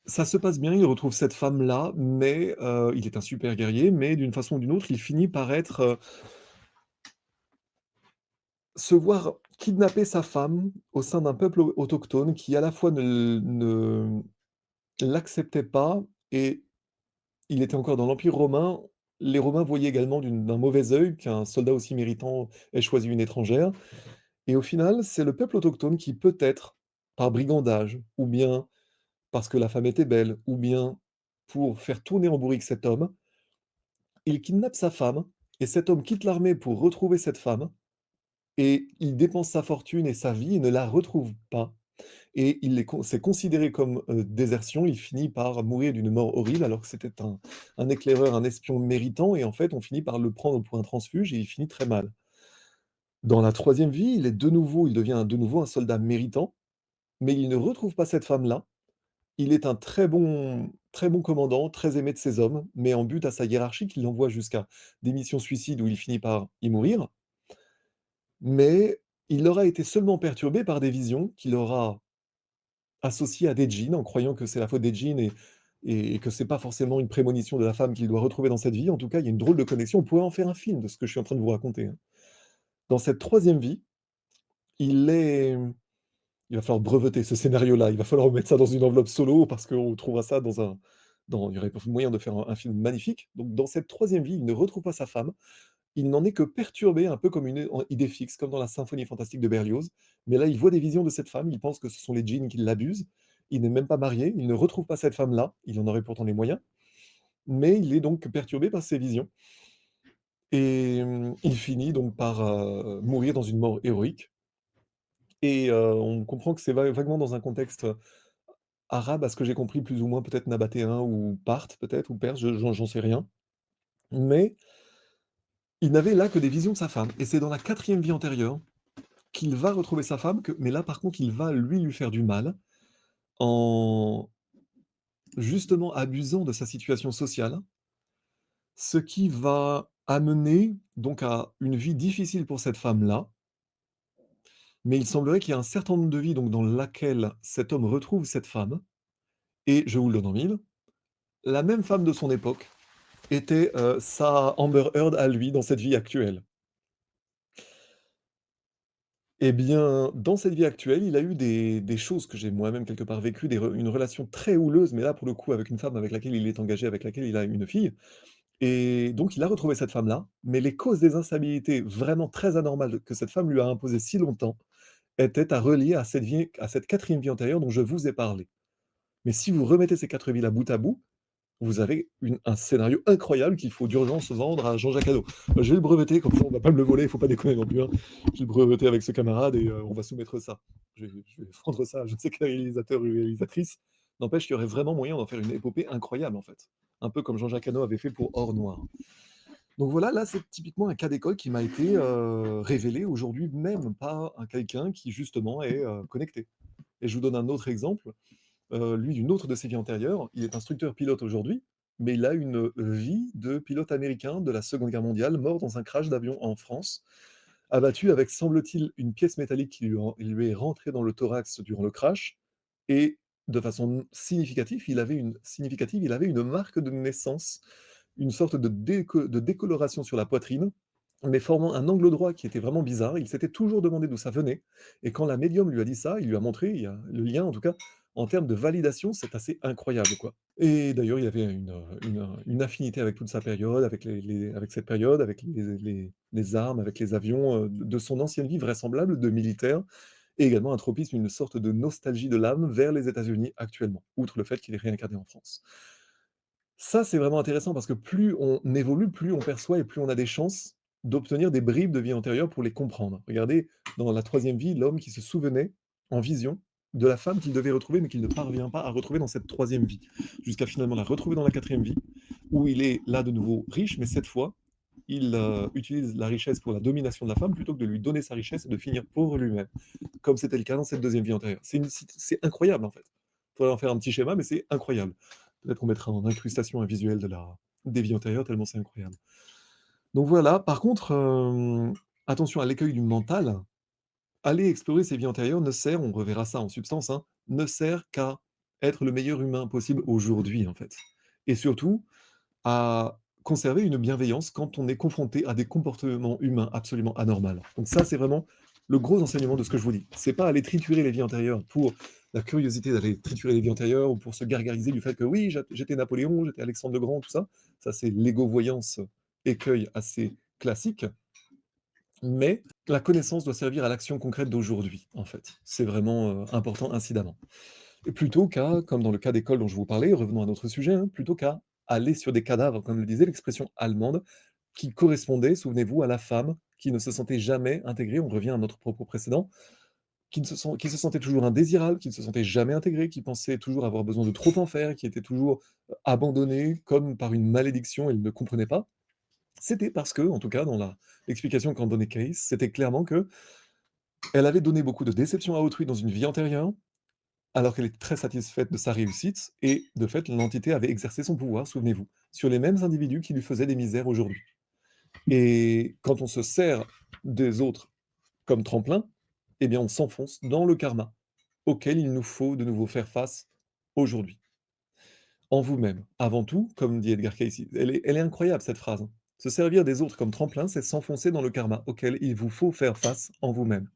ça se passe bien, il retrouve cette femme-là, mais il est un super guerrier, mais d'une façon ou d'une autre, il finit par se voir kidnapper sa femme au sein d'un peuple autochtone qui à la fois ne l'acceptait pas et il était encore dans l'Empire romain. Les Romains voyaient également d'un mauvais œil qu'un soldat aussi méritant ait choisi une étrangère et au final, c'est le peuple autochtone qui peut-être, par brigandage ou bien parce que la femme était belle ou bien pour faire tourner en bourrique cet homme, il kidnappe sa femme et cet homme quitte l'armée pour retrouver cette femme et il dépense sa fortune et sa vie et ne la retrouve pas et c'est considéré comme, désertion. Il finit par mourir d'une mort horrible alors que c'était un éclaireur, un espion méritant et en fait, on finit par le prendre pour un transfuge et il finit très mal. Dans la troisième vie, il devient de nouveau un soldat méritant, mais il ne retrouve pas cette femme-là. Il est un très bon commandant, très aimé de ses hommes, mais en but à sa hiérarchie qui l'envoie jusqu'à des missions suicides où il finit par y mourir. Mais il aura été seulement perturbé par des visions qu'il aura associé à des djinns, en croyant que c'est la faute des djinns et que c'est pas forcément une prémonition de la femme qu'il doit retrouver dans cette vie. En tout cas, il y a une drôle de connexion. On pourrait en faire un film de ce que je suis en train de vous raconter, hein. Dans cette troisième vie, il est il va falloir breveter ce scénario-là, il va falloir mettre ça dans une enveloppe solo parce qu'on trouvera ça il y aurait moyen de faire un film magnifique. Donc dans cette troisième vie, il ne retrouve pas sa femme, il n'en est que perturbé, un peu comme une idée fixe, comme dans la symphonie fantastique de Berlioz. Mais là, il voit des visions de cette femme, il pense que ce sont les djinns qui l'abusent. Il n'est même pas marié, il ne retrouve pas cette femme-là, il en aurait pourtant les moyens, mais il est donc perturbé par ces visions et il finit donc par, mourir dans une mort héroïque et on comprend que c'est vaguement dans un contexte arabe, à ce que j'ai compris, plus ou moins peut-être nabatéen ou parthe peut-être ou perse, j'en sais rien. Mais il n'avait là que des visions de sa femme et c'est dans la quatrième vie antérieure qu'il va retrouver sa femme mais là par contre il va lui faire du mal en justement abusant de sa situation sociale, ce qui va amener donc à une vie difficile pour cette femme-là. Mais il semblerait qu'il y a un certain nombre de vies donc dans laquelle cet homme retrouve cette femme et je vous le donne en mille, la même femme de son époque était, sa Amber Heard à lui dans cette vie actuelle. Eh bien, dans cette vie actuelle, il a eu des choses que j'ai moi-même quelque part vécues, une relation très houleuse, mais là, pour le coup, avec une femme avec laquelle il est engagé, avec laquelle il a une fille et donc il a retrouvé cette femme-là, mais les causes des instabilités vraiment très anormales que cette femme lui a imposées si longtemps étaient à relier à cette quatrième vie antérieure dont je vous ai parlé. Mais si vous remettez ces 4 vies là bout à bout, vous avez un scénario incroyable qu'il faut d'urgence vendre à Jean-Jacques Hano. Je vais le breveter, comme ça on va pas me le voler, il faut pas déconner non plus, hein. Je vais le breveter avec ce camarade et on va soumettre ça. Je vais vendre ça à je ne sais quel réalisateur ou réalisatrice. N'empêche qu'il y aurait vraiment moyen d'en faire une épopée incroyable, en fait. Un peu comme Jean-Jacques Hano avait fait pour Or Noir. Donc voilà, là, c'est typiquement un cas d'école qui m'a été révélé aujourd'hui même par quelqu'un qui justement est connecté. Et je vous donne un autre exemple. Lui, d'une autre de ses vies antérieures. Il est instructeur pilote aujourd'hui, mais il a une vie de pilote américain de la Seconde Guerre mondiale, mort dans un crash d'avion en France, abattu avec, semble-t-il, une pièce métallique qui lui est rentrée dans le thorax durant le crash et de façon significative, il avait une marque de naissance, une sorte de décoloration sur la poitrine, mais formant un angle droit qui était vraiment bizarre. Il s'était toujours demandé d'où ça venait et quand la médium lui a dit ça, il lui a montré, il y a le lien en tout cas, en termes de validation, c'est assez incroyable, quoi. Et d'ailleurs, il avait une affinité avec toute sa période, avec cette période, avec les armes, avec les avions, de son ancienne vie vraisemblable de militaire et également un tropisme, une sorte de nostalgie de l'âme vers les États-Unis actuellement, outre le fait qu'il est réincarné en France. Ça, c'est vraiment intéressant parce que plus on évolue, plus on perçoit et plus on a des chances d'obtenir des bribes de vie antérieure pour les comprendre. Regardez, dans la troisième vie, l'homme qui se souvenait, en vision, de la femme qu'il devait retrouver, mais qu'il ne parvient pas à retrouver dans cette troisième vie, jusqu'à finalement la retrouver dans la quatrième vie, où il est là de nouveau riche, mais cette fois, il utilise la richesse pour la domination de la femme plutôt que de lui donner sa richesse et de finir pauvre lui-même, comme c'était le cas dans cette deuxième vie antérieure. C'est incroyable en fait. Il faudrait en faire un petit schéma, mais c'est incroyable. Peut-être qu'on mettra en incrustation un visuel des vies antérieures, tellement c'est incroyable. Donc voilà, par contre, attention à l'écueil du mental. Aller explorer ces vies antérieures ne sert, on reverra ça en substance, hein, ne sert qu'à être le meilleur humain possible aujourd'hui, en fait. Et surtout, à conserver une bienveillance quand on est confronté à des comportements humains absolument anormaux. Donc ça, c'est vraiment le gros enseignement de ce que je vous dis. C'est pas aller triturer les vies antérieures pour la curiosité d'aller triturer les vies antérieures ou pour se gargariser du fait que oui, j'étais Napoléon, j'étais Alexandre le Grand, tout ça. Ça, c'est l'égo-voyance écueil assez classique. Mais la connaissance doit servir à l'action concrète d'aujourd'hui, en fait. C'est vraiment important incidemment. Et plutôt qu'à, comme dans le cas d'école dont je vous parlais, revenons à notre sujet, hein, plutôt qu'à aller sur des cadavres, comme le disait l'expression allemande, qui correspondait, souvenez-vous, à la femme qui ne se sentait jamais intégrée, on revient à notre propos précédent, qui se sentait toujours indésirable, qui ne se sentait jamais intégrée, qui pensait toujours avoir besoin de trop en faire, qui était toujours abandonnée comme par une malédiction, elle ne comprenait pas. C'était parce que, en tout cas, dans l'explication qu'en donnait Case, c'était clairement que elle avait donné beaucoup de déception à autrui dans une vie antérieure, alors qu'elle était très satisfaite de sa réussite et de fait, l'entité avait exercé son pouvoir, souvenez-vous, sur les mêmes individus qui lui faisaient des misères aujourd'hui. Et quand on se sert des autres comme tremplin, eh bien, on s'enfonce dans le karma. auxquelles il nous faut de nouveau faire face aujourd'hui. En vous-même, avant tout, comme dit Edgar Cayce. Elle est incroyable cette phrase, hein. Se servir des autres comme tremplin, c'est s'enfoncer dans le karma auquel il vous faut faire face en vous-même.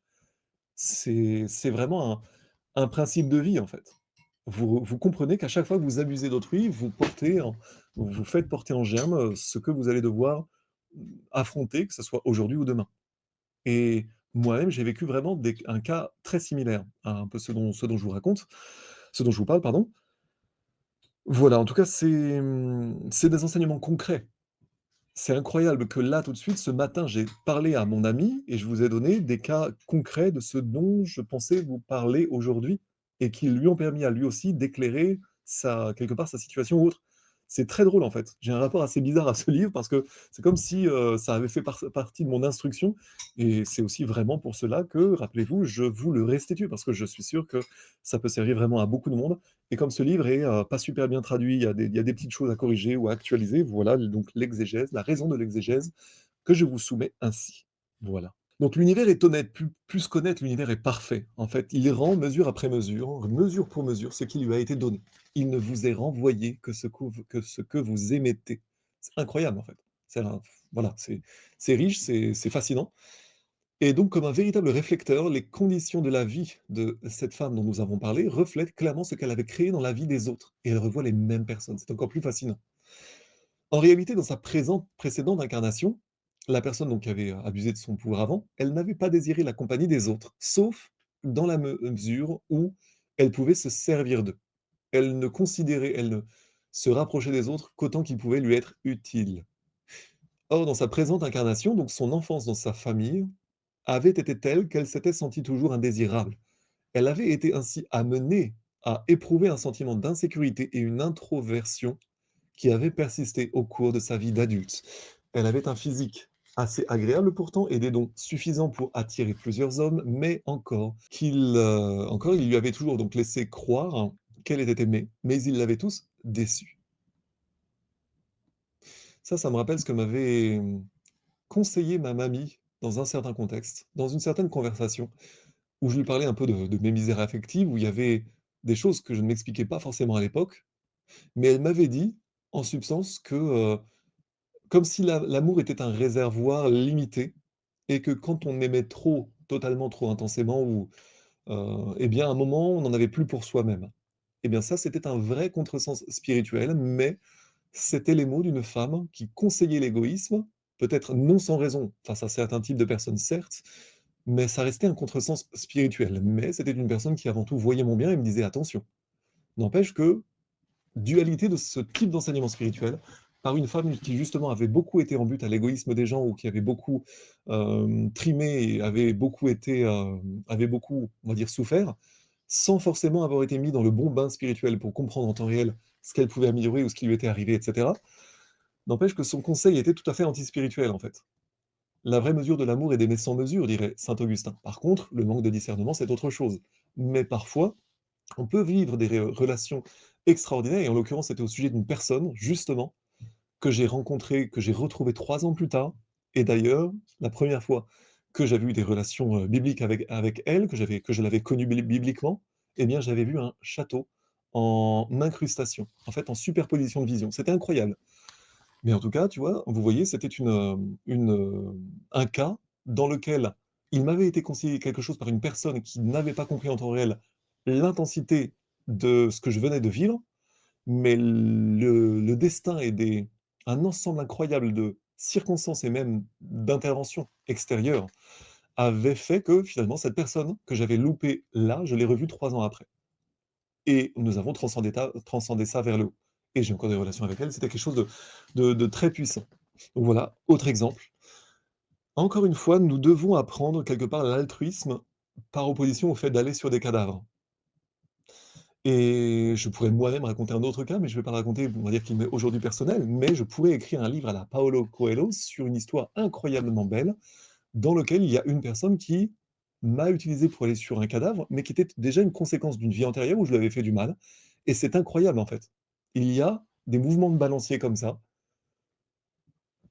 C'est vraiment un principe de vie, en fait. Vous comprenez qu'à chaque fois que vous abusez d'autrui, vous vous faites porter en germe, ce que vous allez devoir, affronter, que ce soit aujourd'hui ou demain. Et moi-même, j'ai vécu vraiment un cas très similaire à un peu ce dont je vous raconte, ce dont je vous parle, pardon. Voilà, en tout cas, c'est des enseignements concrets. C'est incroyable que là, tout de suite, ce matin, j'ai parlé à mon ami et je vous ai donné des cas concrets de ce dont je pensais vous parler aujourd'hui et qui lui ont permis à lui aussi d'éclairer quelque part sa situation ou autre. C'est très drôle en fait. J'ai un rapport assez bizarre à ce livre parce que c'est comme si ça avait fait partie de mon instruction et c'est aussi vraiment pour cela que, rappelez-vous, je vous le restitue parce que je suis sûr que ça peut servir vraiment à beaucoup de monde. Et comme ce livre est pas super bien traduit, il y a des petites choses à corriger ou à actualiser, voilà donc l'exégèse, la raison de l'exégèse que je vous soumets ainsi. Voilà. Donc l'univers est honnête, plus qu'honnête, l'univers est parfait. En fait, il rend mesure après mesure, mesure pour mesure, ce qui lui a été donné. Il ne vous est renvoyé que ce que vous émettez. C'est incroyable en fait. Voilà, c'est riche, c'est fascinant. Et donc, comme un véritable réflecteur, les conditions de la vie de cette femme dont nous avons parlé reflètent clairement ce qu'elle avait créé dans la vie des autres. Et elle revoit les mêmes personnes. C'est encore plus fascinant. En réalité, dans sa précédente incarnation, la personne donc qui avait abusé de son pouvoir avant, elle n'avait pas désiré la compagnie des autres, sauf dans la mesure où elle pouvait se servir d'eux. Elle ne se rapprochait des autres qu'autant qu'ils pouvaient lui être utiles. Or, dans sa présente incarnation, donc son enfance dans sa famille, avait été telle qu'elle s'était sentie toujours indésirable. Elle avait été ainsi amenée à éprouver un sentiment d'insécurité et une introversion qui avait persisté au cours de sa vie d'adulte. Elle avait un physique assez agréable pourtant et des dons suffisants pour attirer plusieurs hommes, mais encore il lui avait toujours donc laissé croire qu'elle était aimée, mais ils l'avaient tous déçue. Ça me rappelle ce que m'avait conseillé ma mamie dans un certain contexte, dans une certaine conversation. Où je lui parlais un peu de mes misères affectives, où il y avait des choses que je ne m'expliquais pas forcément à l'époque, mais elle m'avait dit, en substance, que, comme si l'amour était un réservoir limité et que quand on aimait trop, totalement trop intensément ou, eh bien, à un moment, on n'en avait plus pour soi-même. Eh bien ça, c'était un vrai contresens spirituel, mais c'était les mots d'une femme qui conseillait l'égoïsme, peut-être non sans raison face à certains types de personnes, certes, mais ça restait un contresens spirituel. Mais c'était une personne qui avant tout voyait mon bien et me disait: «Attention». N'empêche que, dualité de ce type d'enseignement spirituel, par une femme qui justement avait beaucoup été en but à l'égoïsme des gens ou qui avait beaucoup, trimé et avait beaucoup, on va dire, souffert, sans forcément avoir été mis dans le bon bain spirituel pour comprendre en temps réel ce qu'elle pouvait améliorer ou ce qui lui était arrivé et cetera. N'empêche que son conseil était tout à fait antispirituel, en fait. La vraie mesure de l'amour est d'aimer sans mesure, dirait saint Augustin. Par contre, le manque de discernement, c'est autre chose. Mais parfois, on peut vivre des relations extraordinaires, et en l'occurrence, c'était au sujet d'une personne, justement, que j'ai rencontrée, que j'ai retrouvée 3 ans plus tard. Et d'ailleurs, la première fois que j'avais eu des relations bibliques avec elle, que je l'avais connue bibliquement, eh bien, j'avais vu un château en incrustation, en fait, en superposition de vision. C'était incroyable. Mais en tout cas, tu vois, vous voyez, c'était un cas dans lequel il m'avait été conseillé quelque chose par une personne qui n'avait pas compris en temps réel l'intensité de ce que je venais de vivre, mais le destin et un ensemble incroyable de circonstances et même d'interventions extérieures avaient fait que finalement cette personne que j'avais loupée là, je l'ai revue 3 ans après. Et nous avons transcendé ça vers le haut. Et j'ai encore des relations avec elle, c'était quelque chose de très puissant. Donc voilà, autre exemple. Encore une fois, nous devons apprendre quelque part l'altruisme par opposition au fait d'aller sur des cadavres. Et je pourrais moi-même raconter un autre cas, mais je ne vais pas le raconter, on va dire qu'il m'est aujourd'hui personnel, mais je pourrais écrire un livre à la Paolo Coelho sur une histoire incroyablement belle, dans lequel il y a une personne qui m'a utilisé pour aller sur un cadavre, mais qui était déjà une conséquence d'une vie antérieure où je lui avais fait du mal. Et c'est incroyable en fait. Il y a des mouvements de balancier comme ça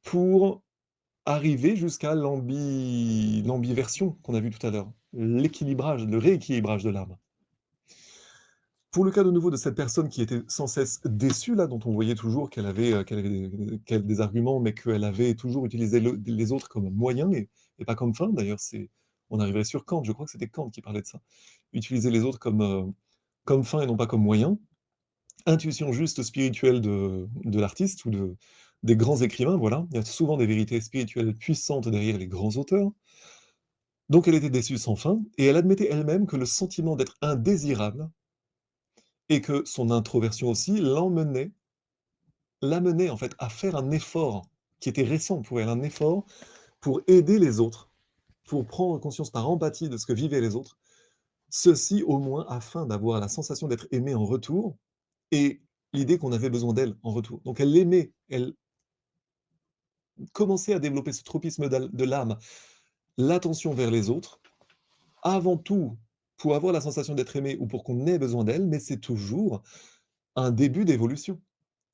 pour arriver jusqu'à l'ambiversion qu'on a vu tout à l'heure, l'équilibrage, le rééquilibrage de l'âme. Pour le cas de nouveau de cette personne qui était sans cesse déçue là, dont on voyait toujours qu'elle avait des arguments, mais qu'elle avait toujours utilisé les autres comme moyen et pas comme fin. D'ailleurs, on arriverait sur Kant, je crois que c'était Kant qui parlait de ça. Utiliser les autres comme fin et non pas comme moyen. Intuition juste spirituelle de l'artiste ou des grands écrivains, voilà. Il y a souvent des vérités spirituelles puissantes derrière les grands auteurs. Donc elle était déçue sans fin, et elle admettait elle-même que le sentiment d'être indésirable et que son introversion aussi l'amenait en fait à faire un effort qui était récent pour elle, un effort pour aider les autres, pour prendre conscience par empathie de ce que vivaient les autres, ceci au moins afin d'avoir la sensation d'être aimée en retour et l'idée qu'on avait besoin d'elle en retour. Donc elle l'aimait, elle commençait à développer ce tropisme de l'âme, l'attention vers les autres, avant tout pour avoir la sensation d'être aimée ou pour qu'on ait besoin d'elle, mais c'est toujours un début d'évolution.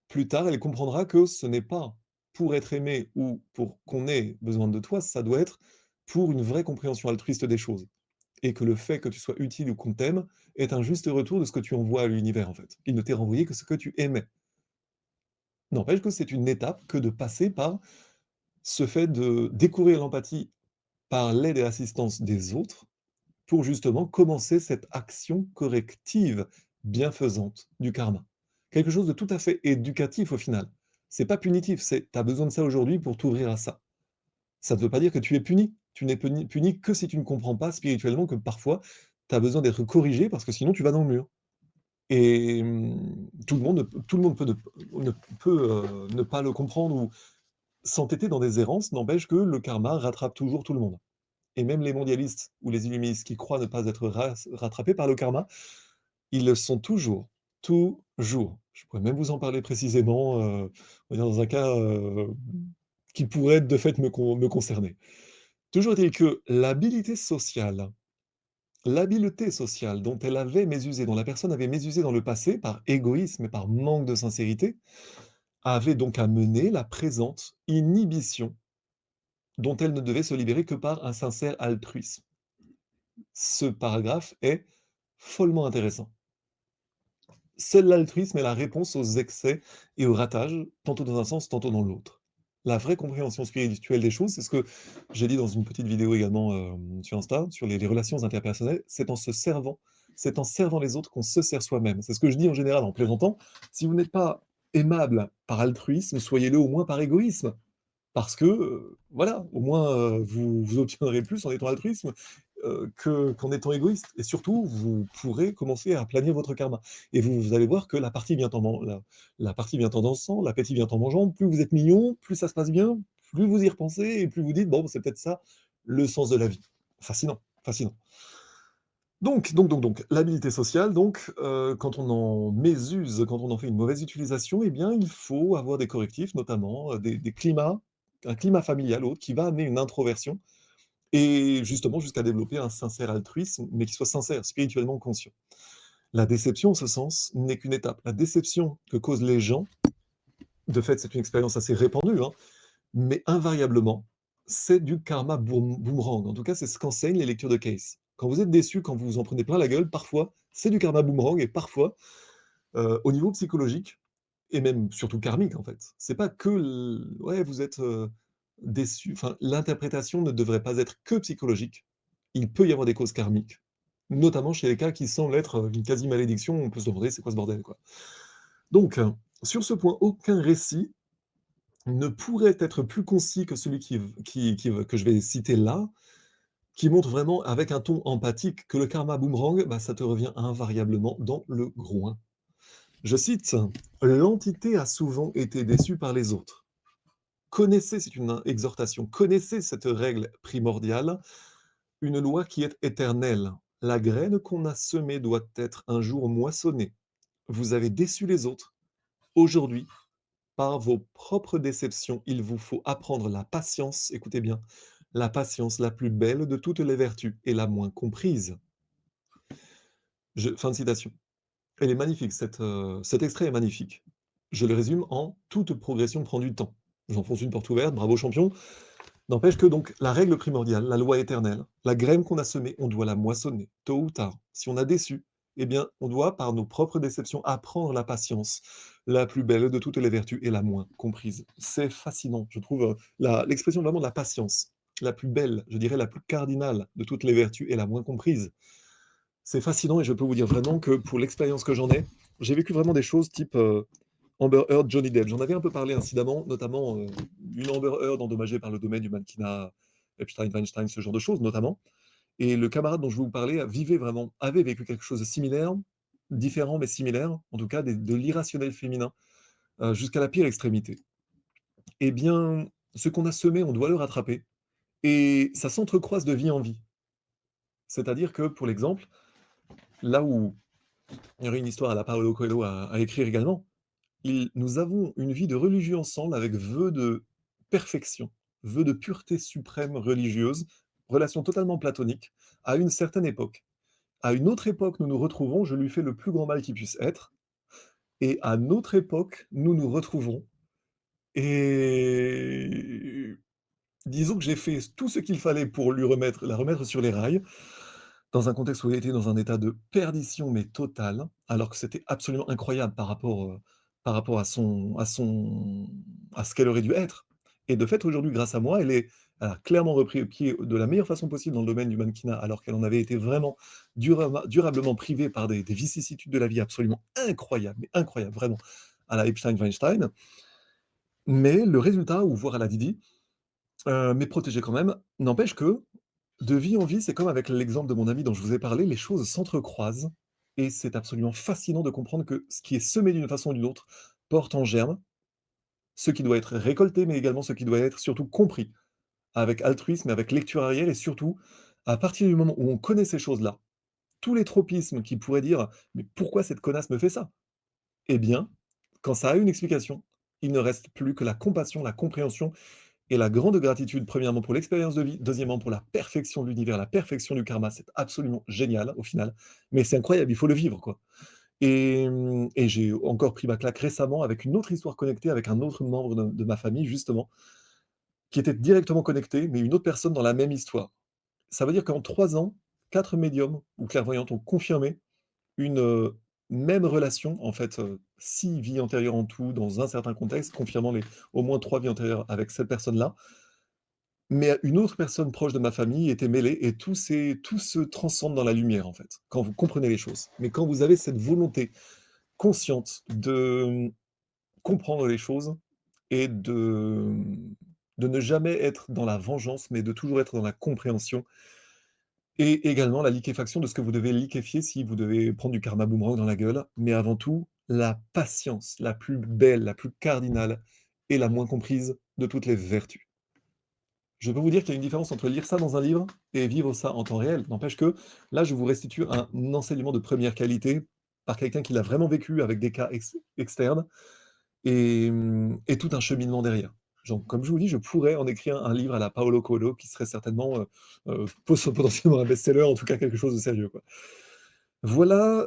Plus tard, elle comprendra que ce n'est pas pour être aimé ou pour qu'on ait besoin de toi, ça doit être pour une vraie compréhension altruiste des choses. Et que le fait que tu sois utile ou qu'on t'aime est un juste retour de ce que tu envoies à l'univers, en fait. Il ne t'est renvoyé que ce que tu aimais. N'empêche que c'est une étape que de passer par ce fait de découvrir l'empathie par l'aide et l'assistance des autres pour justement commencer cette action corrective, bienfaisante du karma. Quelque chose de tout à fait éducatif au final. C'est pas punitif, c'est tu as besoin de ça aujourd'hui pour t'ouvrir à ça. Ça ne veut pas dire que tu es puni. Tu n'es puni que si tu ne comprends pas spirituellement que parfois tu as besoin d'être corrigé parce que sinon tu vas dans le mur. Et tout le monde ne peut ne pas le comprendre ou s'entêter dans des errances, n'empêche que le karma rattrape toujours tout le monde. Et même les mondialistes ou les illuministes qui croient ne pas être rattrapés par le karma, ils le sont toujours. Toujours. Je pourrais même vous en parler précisément, on va dire dans un cas, qui pourrait de fait me concerner. Toujours est-il que l'habileté sociale dont elle avait mésusé, dont la personne avait mésusé dans le passé par égoïsme et par manque de sincérité, avait donc amené la présente inhibition dont elle ne devait se libérer que par un sincère altruisme. Ce paragraphe est follement intéressant. Seul l'altruisme est la réponse aux excès et aux ratages, tantôt dans un sens, tantôt dans l'autre. La vraie compréhension spirituelle des choses, c'est ce que j'ai dit dans une petite vidéo également sur Insta, sur les relations interpersonnelles, c'est en servant les autres qu'on se sert soi-même. C'est ce que je dis en général en plaisantant. Si vous n'êtes pas aimable par altruisme, soyez-le au moins par égoïsme. Parce que, voilà, au moins, vous obtiendrez plus en étant altruisme, qu'en étant égoïste et surtout, vous pourrez commencer à planir votre karma et vous allez voir que la partie vient en dansant, l'appétit vient en mangeant. Plus vous êtes mignon, plus ça se passe bien, plus vous y repensez et plus vous dites: «Bon, c'est peut-être ça le sens de la vie». Fascinant, fascinant. Donc, l'habilité sociale, quand on en mésuse, quand on en fait une mauvaise utilisation, eh bien, il faut avoir des correctifs, notamment, des climats, un climat familial autre qui va amener une introversion et justement jusqu'à développer un sincère altruisme, mais qui soit sincère, spirituellement conscient. La déception, en ce sens, n'est qu'une étape. La déception que causent les gens, de fait, c'est une expérience assez répandue, hein, mais invariablement, c'est du karma boomerang. En tout cas, c'est ce qu'enseignent les lectures de Case. Quand vous êtes déçu, quand vous vous en prenez plein la gueule, parfois, c'est du karma boomerang et parfois, au niveau psychologique et même surtout karmique, en fait. C'est pas que ouais, vous êtes, déçu, enfin, l'interprétation ne devrait pas être que psychologique. Il peut y avoir des causes karmiques, notamment chez les cas qui semblent être, une quasi-malédiction. On peut se demander: «C'est quoi ce bordel, quoi?» Donc, sur ce point, aucun récit ne pourrait être plus concis que celui que je vais citer là, qui montre vraiment avec un ton empathique que le karma boomerang, bah, ça te revient invariablement dans le groin. Je cite: «L'entité a souvent été déçue par les autres. Connaissez», c'est une exhortation, «connaissez cette règle primordiale, une loi qui est éternelle. La graine qu'on a semée doit être un jour moissonnée. Vous avez déçu les autres. Aujourd'hui, par vos propres déceptions, il vous faut apprendre la patience, écoutez bien, la patience la plus belle de toutes les vertus et la moins comprise. Fin de citation. Elle est magnifique, cet extrait est magnifique. Je le résume en toute progression prend du temps. J'enfonce une porte ouverte, bravo champion. N'empêche que donc la règle primordiale, la loi éternelle, la graine qu'on a semée, on doit la moissonner, tôt ou tard. Si on a déçu, Eh bien, on doit, par nos propres déceptions, apprendre la patience, la plus belle de toutes les vertus et la moins comprise. C'est fascinant, je trouve, l'expression vraiment de la patience, la plus belle, je dirais la plus cardinale de toutes les vertus et la moins comprise. C'est fascinant et je peux vous dire vraiment que pour l'expérience que j'en ai, j'ai vécu vraiment des choses type, Amber Heard, Johnny Depp. J'en avais un peu parlé incidemment, notamment, une Amber Heard endommagée par le domaine du mannequinat Epstein, Weinstein, ce genre de choses notamment. Et le camarade dont je vous parlais avait vécu quelque chose de similaire, différent mais similaire, en tout cas de l'irrationnel féminin, jusqu'à la pire extrémité. Eh bien, ce qu'on a semé, on doit le rattraper et ça s'entrecroise de vie en vie. C'est-à-dire que, pour l'exemple, là où il y aurait une histoire à la Paolo Coelho à écrire également, nous avons une vie de religieux ensemble avec vœu de perfection, vœu de pureté suprême religieuse, relation totalement platonique, à une certaine époque. À une autre époque, nous nous retrouvons, je lui fais le plus grand mal qui puisse être, et à notre époque, nous nous retrouvons, et disons que j'ai fait tout ce qu'il fallait pour la remettre sur les rails, dans un contexte où elle était dans un état de perdition, mais totale, alors que c'était absolument incroyable par rapport à ce qu'elle aurait dû être. Et de fait, aujourd'hui, grâce à moi, elle a clairement repris pied de la meilleure façon possible dans le domaine du mannequinat, alors qu'elle en avait été vraiment durablement privée par des vicissitudes de la vie absolument incroyables, mais incroyables, vraiment, à la Epstein-Weinstein. Mais le résultat, ou voire à la Didi, mais protégée quand même, n'empêche que de vie en vie, c'est comme avec l'exemple de mon ami dont je vous ai parlé, les choses s'entrecroisent et c'est absolument fascinant de comprendre que ce qui est semé d'une façon ou d'une autre porte en germe ce qui doit être récolté, mais également ce qui doit être surtout compris avec altruisme, avec lecture arrière et surtout, à partir du moment où on connaît ces choses-là, tous les tropismes qui pourraient dire: «Mais pourquoi cette connasse me fait ça?» Eh bien, quand ça a une explication, il ne reste plus que la compassion, la compréhension et la grande gratitude, premièrement pour l'expérience de vie, deuxièmement pour la perfection de l'univers, la perfection du karma, c'est absolument génial au final, mais c'est incroyable, il faut le vivre quoi. Et j'ai encore pris ma claque récemment avec une autre histoire connectée avec un autre membre de ma famille justement, qui était directement connecté, mais une autre personne dans la même histoire. Ça veut dire qu'en 3 ans, 4 médiums ou clairvoyantes ont confirmé une, même relation, en fait, 6 vies antérieures en tout dans un certain contexte, confirmant les au moins 3 vies antérieures avec cette personne-là. Mais une autre personne proche de ma famille était mêlée et tout se transcende dans la lumière, en fait, quand vous comprenez les choses. Mais quand vous avez cette volonté consciente de, comprendre les choses et de ne jamais être dans la vengeance, mais de toujours être dans la compréhension et également la liquéfaction de ce que vous devez liquéfier si vous devez prendre du karma boomerang dans la gueule, mais avant tout, la patience, la plus belle, la plus cardinale et la moins comprise de toutes les vertus. Je peux vous dire qu'il y a une différence entre lire ça dans un livre et vivre ça en temps réel. N'empêche que là, je vous restitue un enseignement de première qualité par quelqu'un qui l'a vraiment vécu avec des cas externes et tout un cheminement derrière. Genre, comme je vous dis, je pourrais en écrire un livre à la Paolo Coelho qui serait certainement potentiellement un best-seller, en tout cas quelque chose de sérieux, quoi. Voilà,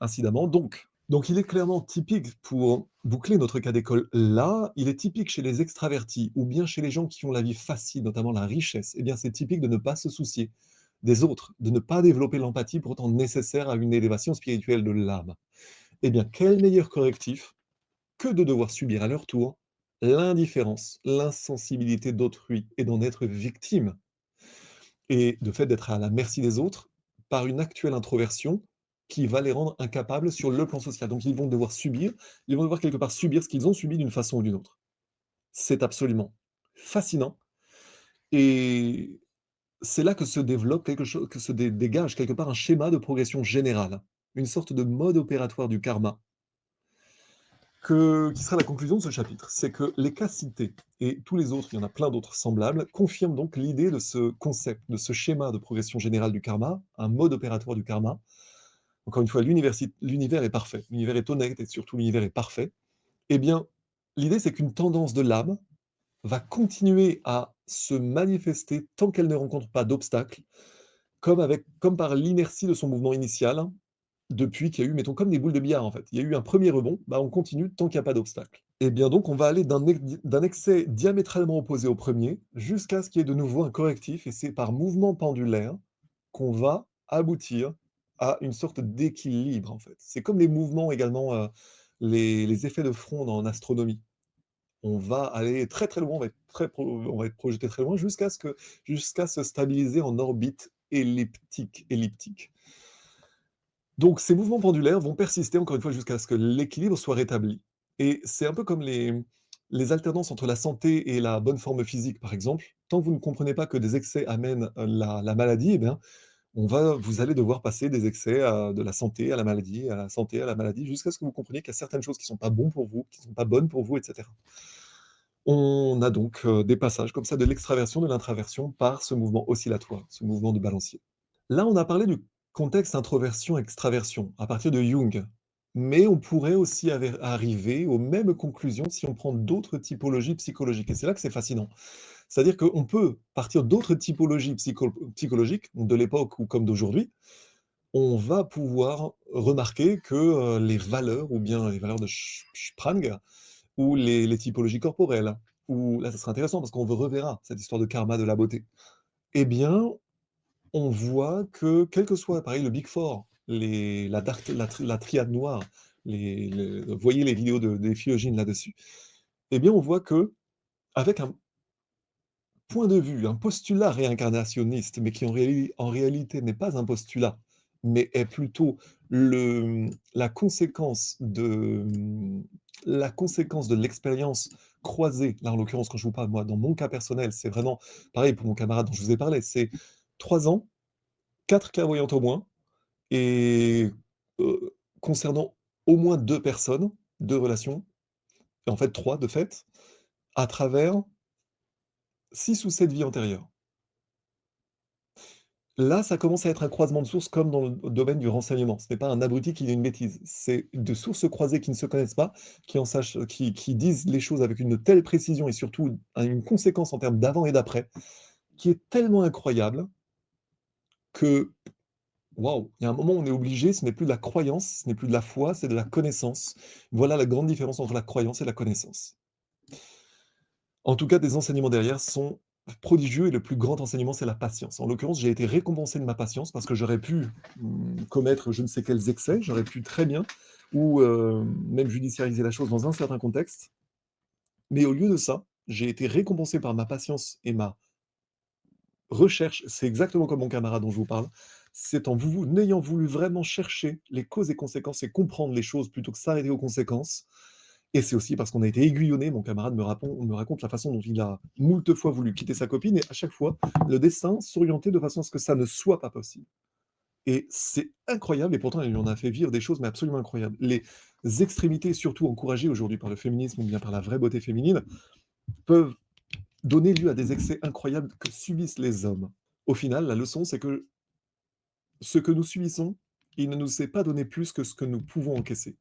incidemment, donc il est clairement typique, pour boucler notre cas d'école là, il est typique chez les extravertis ou bien chez les gens qui ont la vie facile, notamment la richesse, eh bien, c'est typique de ne pas se soucier des autres, de ne pas développer l'empathie pourtant nécessaire à une élévation spirituelle de l'âme. Eh bien, quel meilleur correctif que de devoir subir à leur tour l'indifférence, l'insensibilité d'autrui et d'en être victime et de fait d'être à la merci des autres par une actuelle introversion qui va les rendre incapables sur le plan social. Donc ils vont devoir quelque part subir ce qu'ils ont subi d'une façon ou d'une autre. C'est absolument fascinant et c'est là que se développe quelque chose, que se dégage quelque part un schéma de progression générale, une sorte de mode opératoire du karma qui sera la conclusion de ce chapitre. C'est que les cas cités et tous les autres, il y en a plein d'autres semblables, confirment donc l'idée de ce concept, de ce schéma de progression générale du karma, un mode opératoire du karma. Encore une fois, l'univers est parfait, l'univers est honnête et surtout l'univers est parfait. Eh bien, l'idée c'est qu'une tendance de l'âme va continuer à se manifester tant qu'elle ne rencontre pas d'obstacles, comme par l'inertie de son mouvement initial, depuis qu'il y a eu, mettons, comme des boules de billard, en fait. Il y a eu un premier rebond, bah, on continue tant qu'il y a pas d'obstacle. Et bien donc, on va aller d'un excès diamétralement opposé au premier, jusqu'à ce qu'il y ait de nouveau un correctif, et c'est par mouvement pendulaire qu'on va aboutir à une sorte d'équilibre, en fait. C'est comme les mouvements également, les effets de fronde en astronomie. On va aller très, très loin, on va être projeté très loin jusqu'à se stabiliser en orbite elliptique. Donc ces mouvements pendulaires vont persister encore une fois jusqu'à ce que l'équilibre soit rétabli et c'est un peu comme les alternances entre la santé et la bonne forme physique, par exemple. Tant que vous ne comprenez pas que des excès amènent, la maladie, eh bien, vous allez devoir passer des excès de la santé à la maladie, à la santé à la maladie, jusqu'à ce que vous compreniez qu'il y a certaines choses qui sont pas bons pour vous, qui sont pas bonnes pour vous et cetera. On a donc, des passages comme ça de l'extraversion, de l'intraversion par ce mouvement oscillatoire, ce mouvement de balancier. Là, on a parlé du contexte introversion-extraversion à partir de Jung, mais on pourrait aussi arriver aux mêmes conclusions si on prend d'autres typologies psychologiques et c'est là que c'est fascinant. C'est-à-dire qu'on peut partir d'autres typologies psychologiques, de l'époque ou comme d'aujourd'hui, on va pouvoir remarquer que, les valeurs ou bien les valeurs de Sprang ou les typologies corporelles, ou là, ça sera intéressant parce qu'on reverra cette histoire de karma de la beauté. Eh bien, on voit que, quel que soit, pareil, le Big Four, la, dark, la triade noire, vous voyez les vidéos des phylogènes là-dessus, eh bien, on voit que, avec un point de vue, un postulat réincarnationniste, mais qui en réalité n'est pas un postulat, mais est plutôt la conséquence de l'expérience croisée. Là, en l'occurrence, quand je vous parle, moi, dans mon cas personnel, c'est vraiment pareil pour mon camarade dont je vous ai parlé, c'est 3 ans, 4 clairvoyantes au moins, et concernant au moins 2 personnes, 2 relations, et en fait 3 de fait, à travers 6 ou 7 vies antérieures. Là, ça commence à être un croisement de sources comme dans le domaine du renseignement. Ce n'est pas un abruti qui dit une bêtise. C'est de sources croisées qui ne se connaissent pas, qui disent les choses avec une telle précision et surtout une conséquence en termes d'avant et d'après, qui est tellement incroyable que, waouh, il y a un moment où on est obligé, ce n'est plus de la croyance, ce n'est plus de la foi, c'est de la connaissance. Voilà la grande différence entre la croyance et la connaissance. En tout cas, des enseignements derrière sont prodigieux et le plus grand enseignement, c'est la patience. En l'occurrence, j'ai été récompensé de ma patience parce que j'aurais pu, commettre je ne sais quels excès, j'aurais pu très bien ou même judiciariser la chose dans un certain contexte. Mais au lieu de ça, j'ai été récompensé par ma patience et ma recherche. C'est exactement comme mon camarade dont je vous parle. C'est en n'ayant voulu vraiment chercher les causes et conséquences et comprendre les choses plutôt que s'arrêter aux conséquences, et c'est aussi parce qu'on a été aiguillonné. Mon camarade me raconte la façon dont il a moult fois voulu quitter sa copine et à chaque fois, le destin s'orientait de façon à ce que ça ne soit pas possible. Et c'est incroyable et pourtant il lui en a fait vivre des choses mais absolument incroyables. Les extrémités, surtout encouragées aujourd'hui par le féminisme ou bien par la vraie beauté féminine, peuvent donner lieu à des excès incroyables que subissent les hommes. Au final, la leçon, c'est que ce que nous subissons, il ne nous est pas donné plus que ce que nous pouvons encaisser.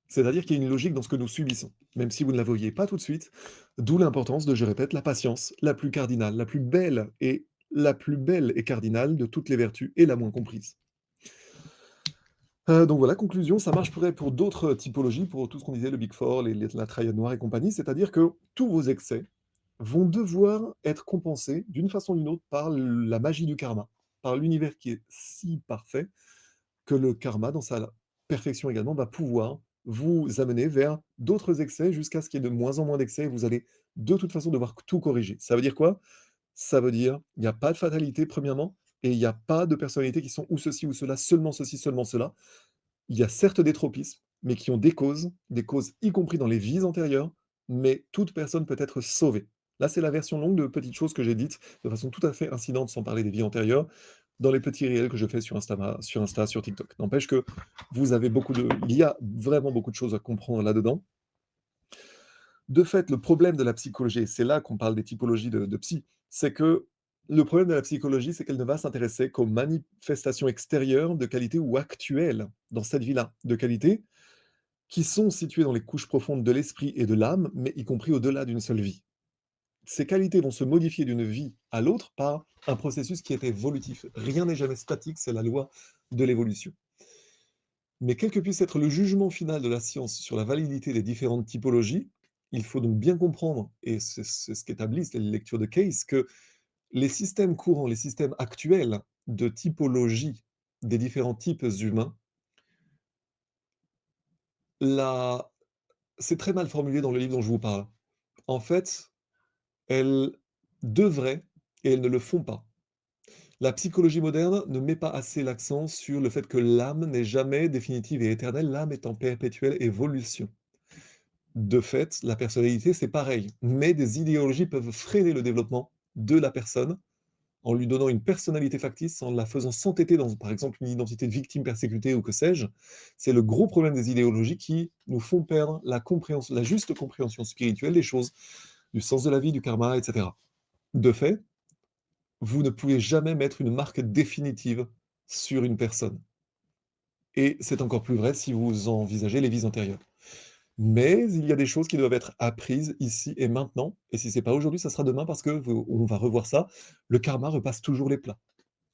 C'est-à-dire qu'il y a une logique dans ce que nous subissons, même si vous ne la voyez pas tout de suite, d'où l'importance de, je répète, la patience, la plus cardinale, la plus belle et cardinale de toutes les vertus et la moins comprise. Donc voilà, conclusion, ça marche pour d'autres typologies, pour tout ce qu'on disait, le Big Four, la triade noire et compagnie, c'est-à-dire que tous vos excès vont devoir être compensés d'une façon ou d'une autre par la magie du karma, par l'univers qui est si parfait que le karma, dans sa perfection également, va pouvoir vous amener vers d'autres excès jusqu'à ce qu'il y ait de moins en moins d'excès et vous allez de toute façon devoir tout corriger. Ça veut dire quoi? Ça veut dire, il n'y a pas de fatalité premièrement et il n'y a pas de personnalités qui sont ou ceci, seulement cela. Il y a certes des tropismes, mais qui ont des causes y compris dans les vies antérieures, mais toute personne peut être sauvée. Là, c'est la version longue de petites choses que j'ai dites de façon tout à fait incidente, sans parler des vies antérieures, dans les petits réels que je fais sur TikTok. N'empêche que il y a vraiment beaucoup de choses à comprendre là-dedans. De fait, le problème de la psychologie, et c'est là qu'on parle des typologies de psy, c'est que le problème de la psychologie, c'est qu'elle ne va s'intéresser qu'aux manifestations extérieures de qualité ou actuelles dans cette vie-là, de qualité, qui sont situées dans les couches profondes de l'esprit et de l'âme, mais y compris au-delà d'une seule vie. Ces qualités vont se modifier d'une vie à l'autre par un processus qui est évolutif. Rien n'est jamais statique, c'est la loi de l'évolution. Mais quel que puisse être le jugement final de la science sur la validité des différentes typologies, il faut donc bien comprendre, et c'est ce qu'établissent les lectures de Case, que les systèmes courants, les systèmes actuels de typologie des différents types humains, la c'est très mal formulé dans le livre dont je vous parle. En fait, elles devraient et elles ne le font pas. La psychologie moderne ne met pas assez l'accent sur le fait que l'âme n'est jamais définitive et éternelle, l'âme est en perpétuelle évolution. De fait, la personnalité, c'est pareil, mais des idéologies peuvent freiner le développement de la personne en lui donnant une personnalité factice, en la faisant s'entêter dans, par exemple, une identité de victime persécutée ou que sais-je. C'est le gros problème des idéologies qui nous font perdre la juste compréhension spirituelle des choses, du sens de la vie, du karma, etc. De fait, vous ne pouvez jamais mettre une marque définitive sur une personne. Et c'est encore plus vrai si vous envisagez les vies antérieures. Mais il y a des choses qui doivent être apprises ici et maintenant, et si c'est pas aujourd'hui, ça sera demain parce que on va revoir ça. Le karma repasse toujours les plats.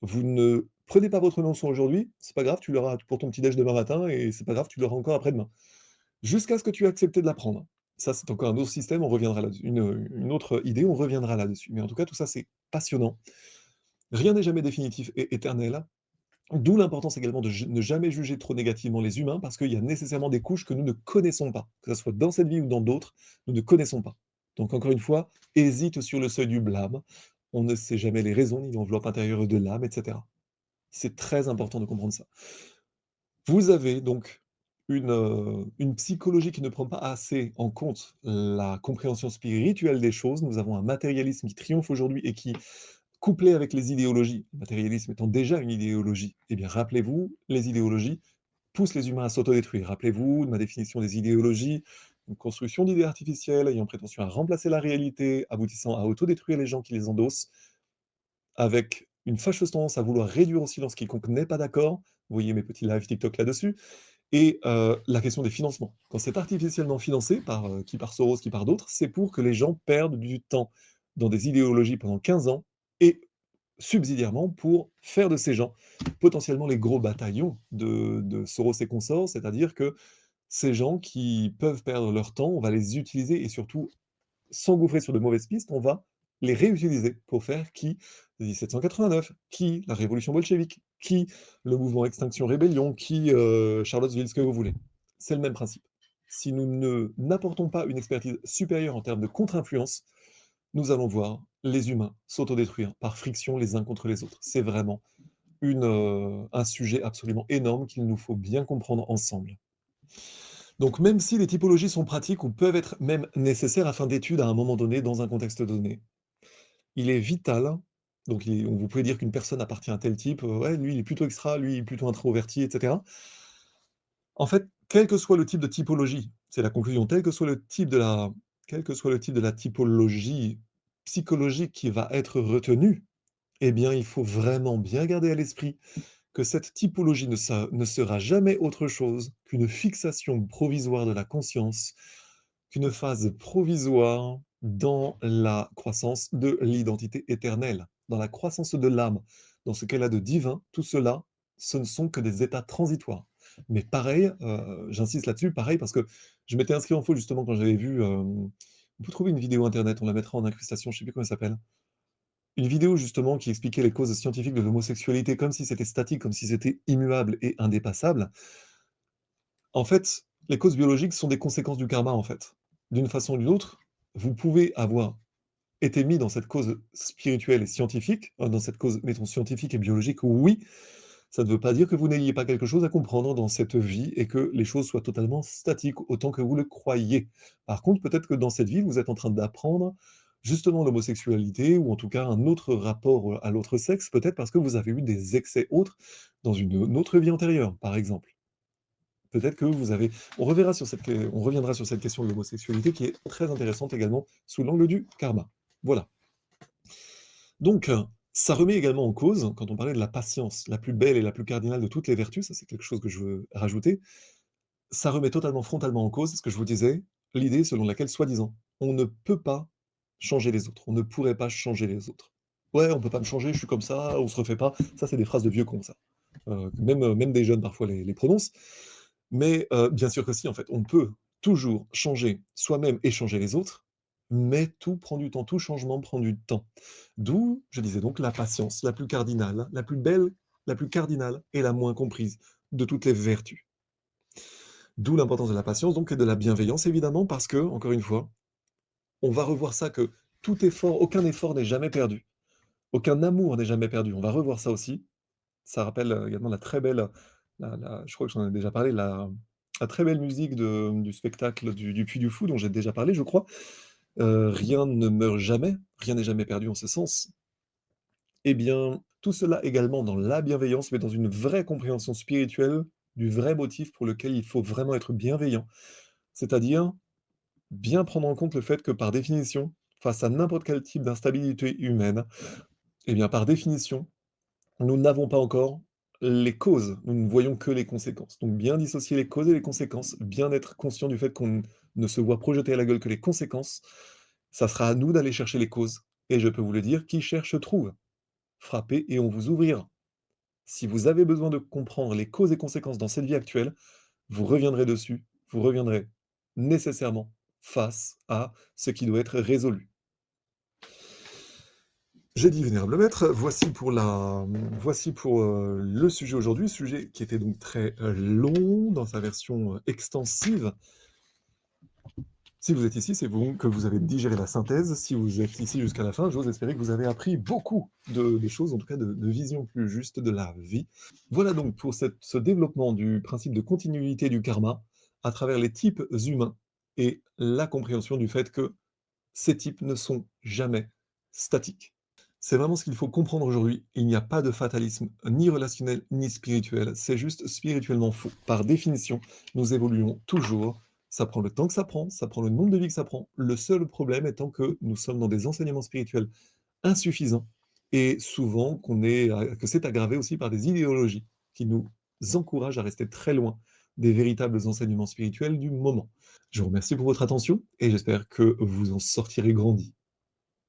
Vous ne prenez pas votre leçon aujourd'hui, c'est pas grave, tu l'auras pour ton petit déj demain matin et c'est pas grave, tu l'auras encore après-demain. Jusqu'à ce que tu aies accepté de l'apprendre. Ça, c'est encore un autre système, on reviendra là-dessus. Une autre idée, on reviendra là-dessus. Mais en tout cas, tout ça, c'est passionnant. Rien n'est jamais définitif et éternel. D'où l'importance également de ne jamais juger trop négativement les humains, parce qu'il y a nécessairement des couches que nous ne connaissons pas. Que ce soit dans cette vie ou dans d'autres, nous ne connaissons pas. Donc encore une fois, hésite sur le seuil du blâme. On ne sait jamais les raisons ni l'enveloppe intérieure de l'âme, etc. C'est très important de comprendre ça. Vous avez donc une psychologie qui ne prend pas assez en compte la compréhension spirituelle des choses. Nous avons un matérialisme qui triomphe aujourd'hui et qui, couplé avec les idéologies, le matérialisme étant déjà une idéologie, eh bien rappelez-vous, les idéologies poussent les humains à s'autodétruire. Rappelez-vous de ma définition des idéologies, une construction d'idées artificielles ayant prétention à remplacer la réalité, aboutissant à autodétruire les gens qui les endossent, avec une fâcheuse tendance à vouloir réduire au silence quiconque n'est pas d'accord. Vous voyez mes petits lives TikTok là-dessus. Et la question des financements. Quand c'est artificiellement financé par, qui par Soros, qui par d'autres, c'est pour que les gens perdent du temps dans des idéologies pendant 15 ans et subsidiairement pour faire de ces gens potentiellement les gros bataillons de Soros et consorts. C'est-à-dire que ces gens qui peuvent perdre leur temps, on va les utiliser et surtout s'engouffrer sur de mauvaises pistes, on va les réutiliser pour faire qui 1789, qui la révolution bolchevique, qui le mouvement Extinction Rébellion, qui Charlottesville, ce que vous voulez. C'est le même principe. Si nous n'apportons pas une expertise supérieure en termes de contre-influence, nous allons voir les humains s'autodétruire par friction les uns contre les autres. C'est vraiment un sujet absolument énorme qu'il nous faut bien comprendre ensemble. Donc même si les typologies sont pratiques ou peuvent être même nécessaires à fin d'étude à un moment donné, dans un contexte donné, il est vital, donc vous pouvez dire qu'une personne appartient à tel type, ouais, lui il est plutôt extra, lui il est plutôt introverti, etc. En fait, quel que soit le type de typologie, c'est la conclusion, quel que soit le type de la typologie psychologique qui va être retenue, eh bien il faut vraiment bien garder à l'esprit que cette typologie ne sera jamais autre chose qu'une fixation provisoire de la conscience, qu'une phase provisoire dans la croissance de l'identité éternelle, dans la croissance de l'âme, dans ce qu'elle a de divin. Tout cela, ce ne sont que des états transitoires. Mais pareil, j'insiste là-dessus, pareil, parce que je m'étais inscrit en faux justement quand j'avais vu, on peut trouver une vidéo internet, on la mettra en incrustation, je ne sais plus comment elle s'appelle. Une vidéo justement qui expliquait les causes scientifiques de l'homosexualité comme si c'était statique, comme si c'était immuable et indépassable. En fait, les causes biologiques sont des conséquences du karma, en fait. D'une façon ou d'une autre, vous pouvez avoir été mis dans cette cause spirituelle et scientifique, dans cette cause, mettons, scientifique et biologique, oui, ça ne veut pas dire que vous n'ayez pas quelque chose à comprendre dans cette vie et que les choses soient totalement statiques autant que vous le croyez. Par contre, peut-être que dans cette vie, vous êtes en train d'apprendre justement l'homosexualité ou en tout cas un autre rapport à l'autre sexe, peut-être parce que vous avez eu des excès autres dans une autre vie antérieure, par exemple. Peut-être que vous avez on reviendra sur cette question de l'homosexualité qui est très intéressante également sous l'angle du karma. Voilà. Donc, ça remet également en cause, quand on parlait de la patience, la plus belle et la plus cardinale de toutes les vertus, ça c'est quelque chose que je veux rajouter, ça remet totalement frontalement en cause ce que je vous disais, l'idée selon laquelle, soi-disant, on ne peut pas changer les autres, on ne pourrait pas changer les autres. «Ouais, on peut pas me changer, je suis comme ça, on se refait pas». Ça, c'est des phrases de vieux cons, ça. Même des jeunes parfois les prononcent. Mais bien sûr que si, en fait, on peut toujours changer soi-même et changer les autres, mais tout prend du temps, tout changement prend du temps. D'où, je disais donc, la patience, la plus cardinale, la plus belle la plus cardinale et la moins comprise de toutes les vertus. D'où l'importance de la patience donc et de la bienveillance évidemment parce que, encore une fois, on va revoir ça que aucun effort n'est jamais perdu, aucun amour n'est jamais perdu. On va revoir ça aussi. Ça rappelle, également la très belle, je crois que j'en ai déjà parlé, la très belle musique du spectacle du Puy du Fou dont j'ai déjà parlé, je crois. Rien ne meurt jamais, rien n'est jamais perdu en ce sens. Eh bien, tout cela également dans la bienveillance, mais dans une vraie compréhension spirituelle du vrai motif pour lequel il faut vraiment être bienveillant. C'est-à-dire, bien prendre en compte le fait que par définition, face à n'importe quel type d'instabilité humaine, eh bien, par définition, nous n'avons pas encore les causes, nous ne voyons que les conséquences. Donc bien dissocier les causes et les conséquences, bien être conscient du fait qu'on ne se voit projeter à la gueule que les conséquences, ça sera à nous d'aller chercher les causes. Et je peux vous le dire, qui cherche trouve. Frappez et on vous ouvrira. Si vous avez besoin de comprendre les causes et conséquences dans cette vie actuelle, vous reviendrez dessus, vous reviendrez nécessairement face à ce qui doit être résolu. J'ai dit vénérable maître, voici pour le sujet aujourd'hui, sujet qui était donc très long dans sa version extensive. Si vous êtes ici, c'est vous que vous avez digéré la synthèse. Si vous êtes ici jusqu'à la fin, j'ose espérer que vous avez appris beaucoup de choses, en tout cas de visions plus justes de la vie. Voilà donc pour ce développement du principe de continuité du karma à travers les types humains et la compréhension du fait que ces types ne sont jamais statiques. C'est vraiment ce qu'il faut comprendre aujourd'hui. Il n'y a pas de fatalisme, ni relationnel, ni spirituel. C'est juste spirituellement faux. Par définition, nous évoluons toujours. Ça prend le temps que ça prend le nombre de vies que ça prend. Le seul problème étant que nous sommes dans des enseignements spirituels insuffisants et souvent que c'est aggravé aussi par des idéologies qui nous encouragent à rester très loin des véritables enseignements spirituels du moment. Je vous remercie pour votre attention et j'espère que vous en sortirez grandi.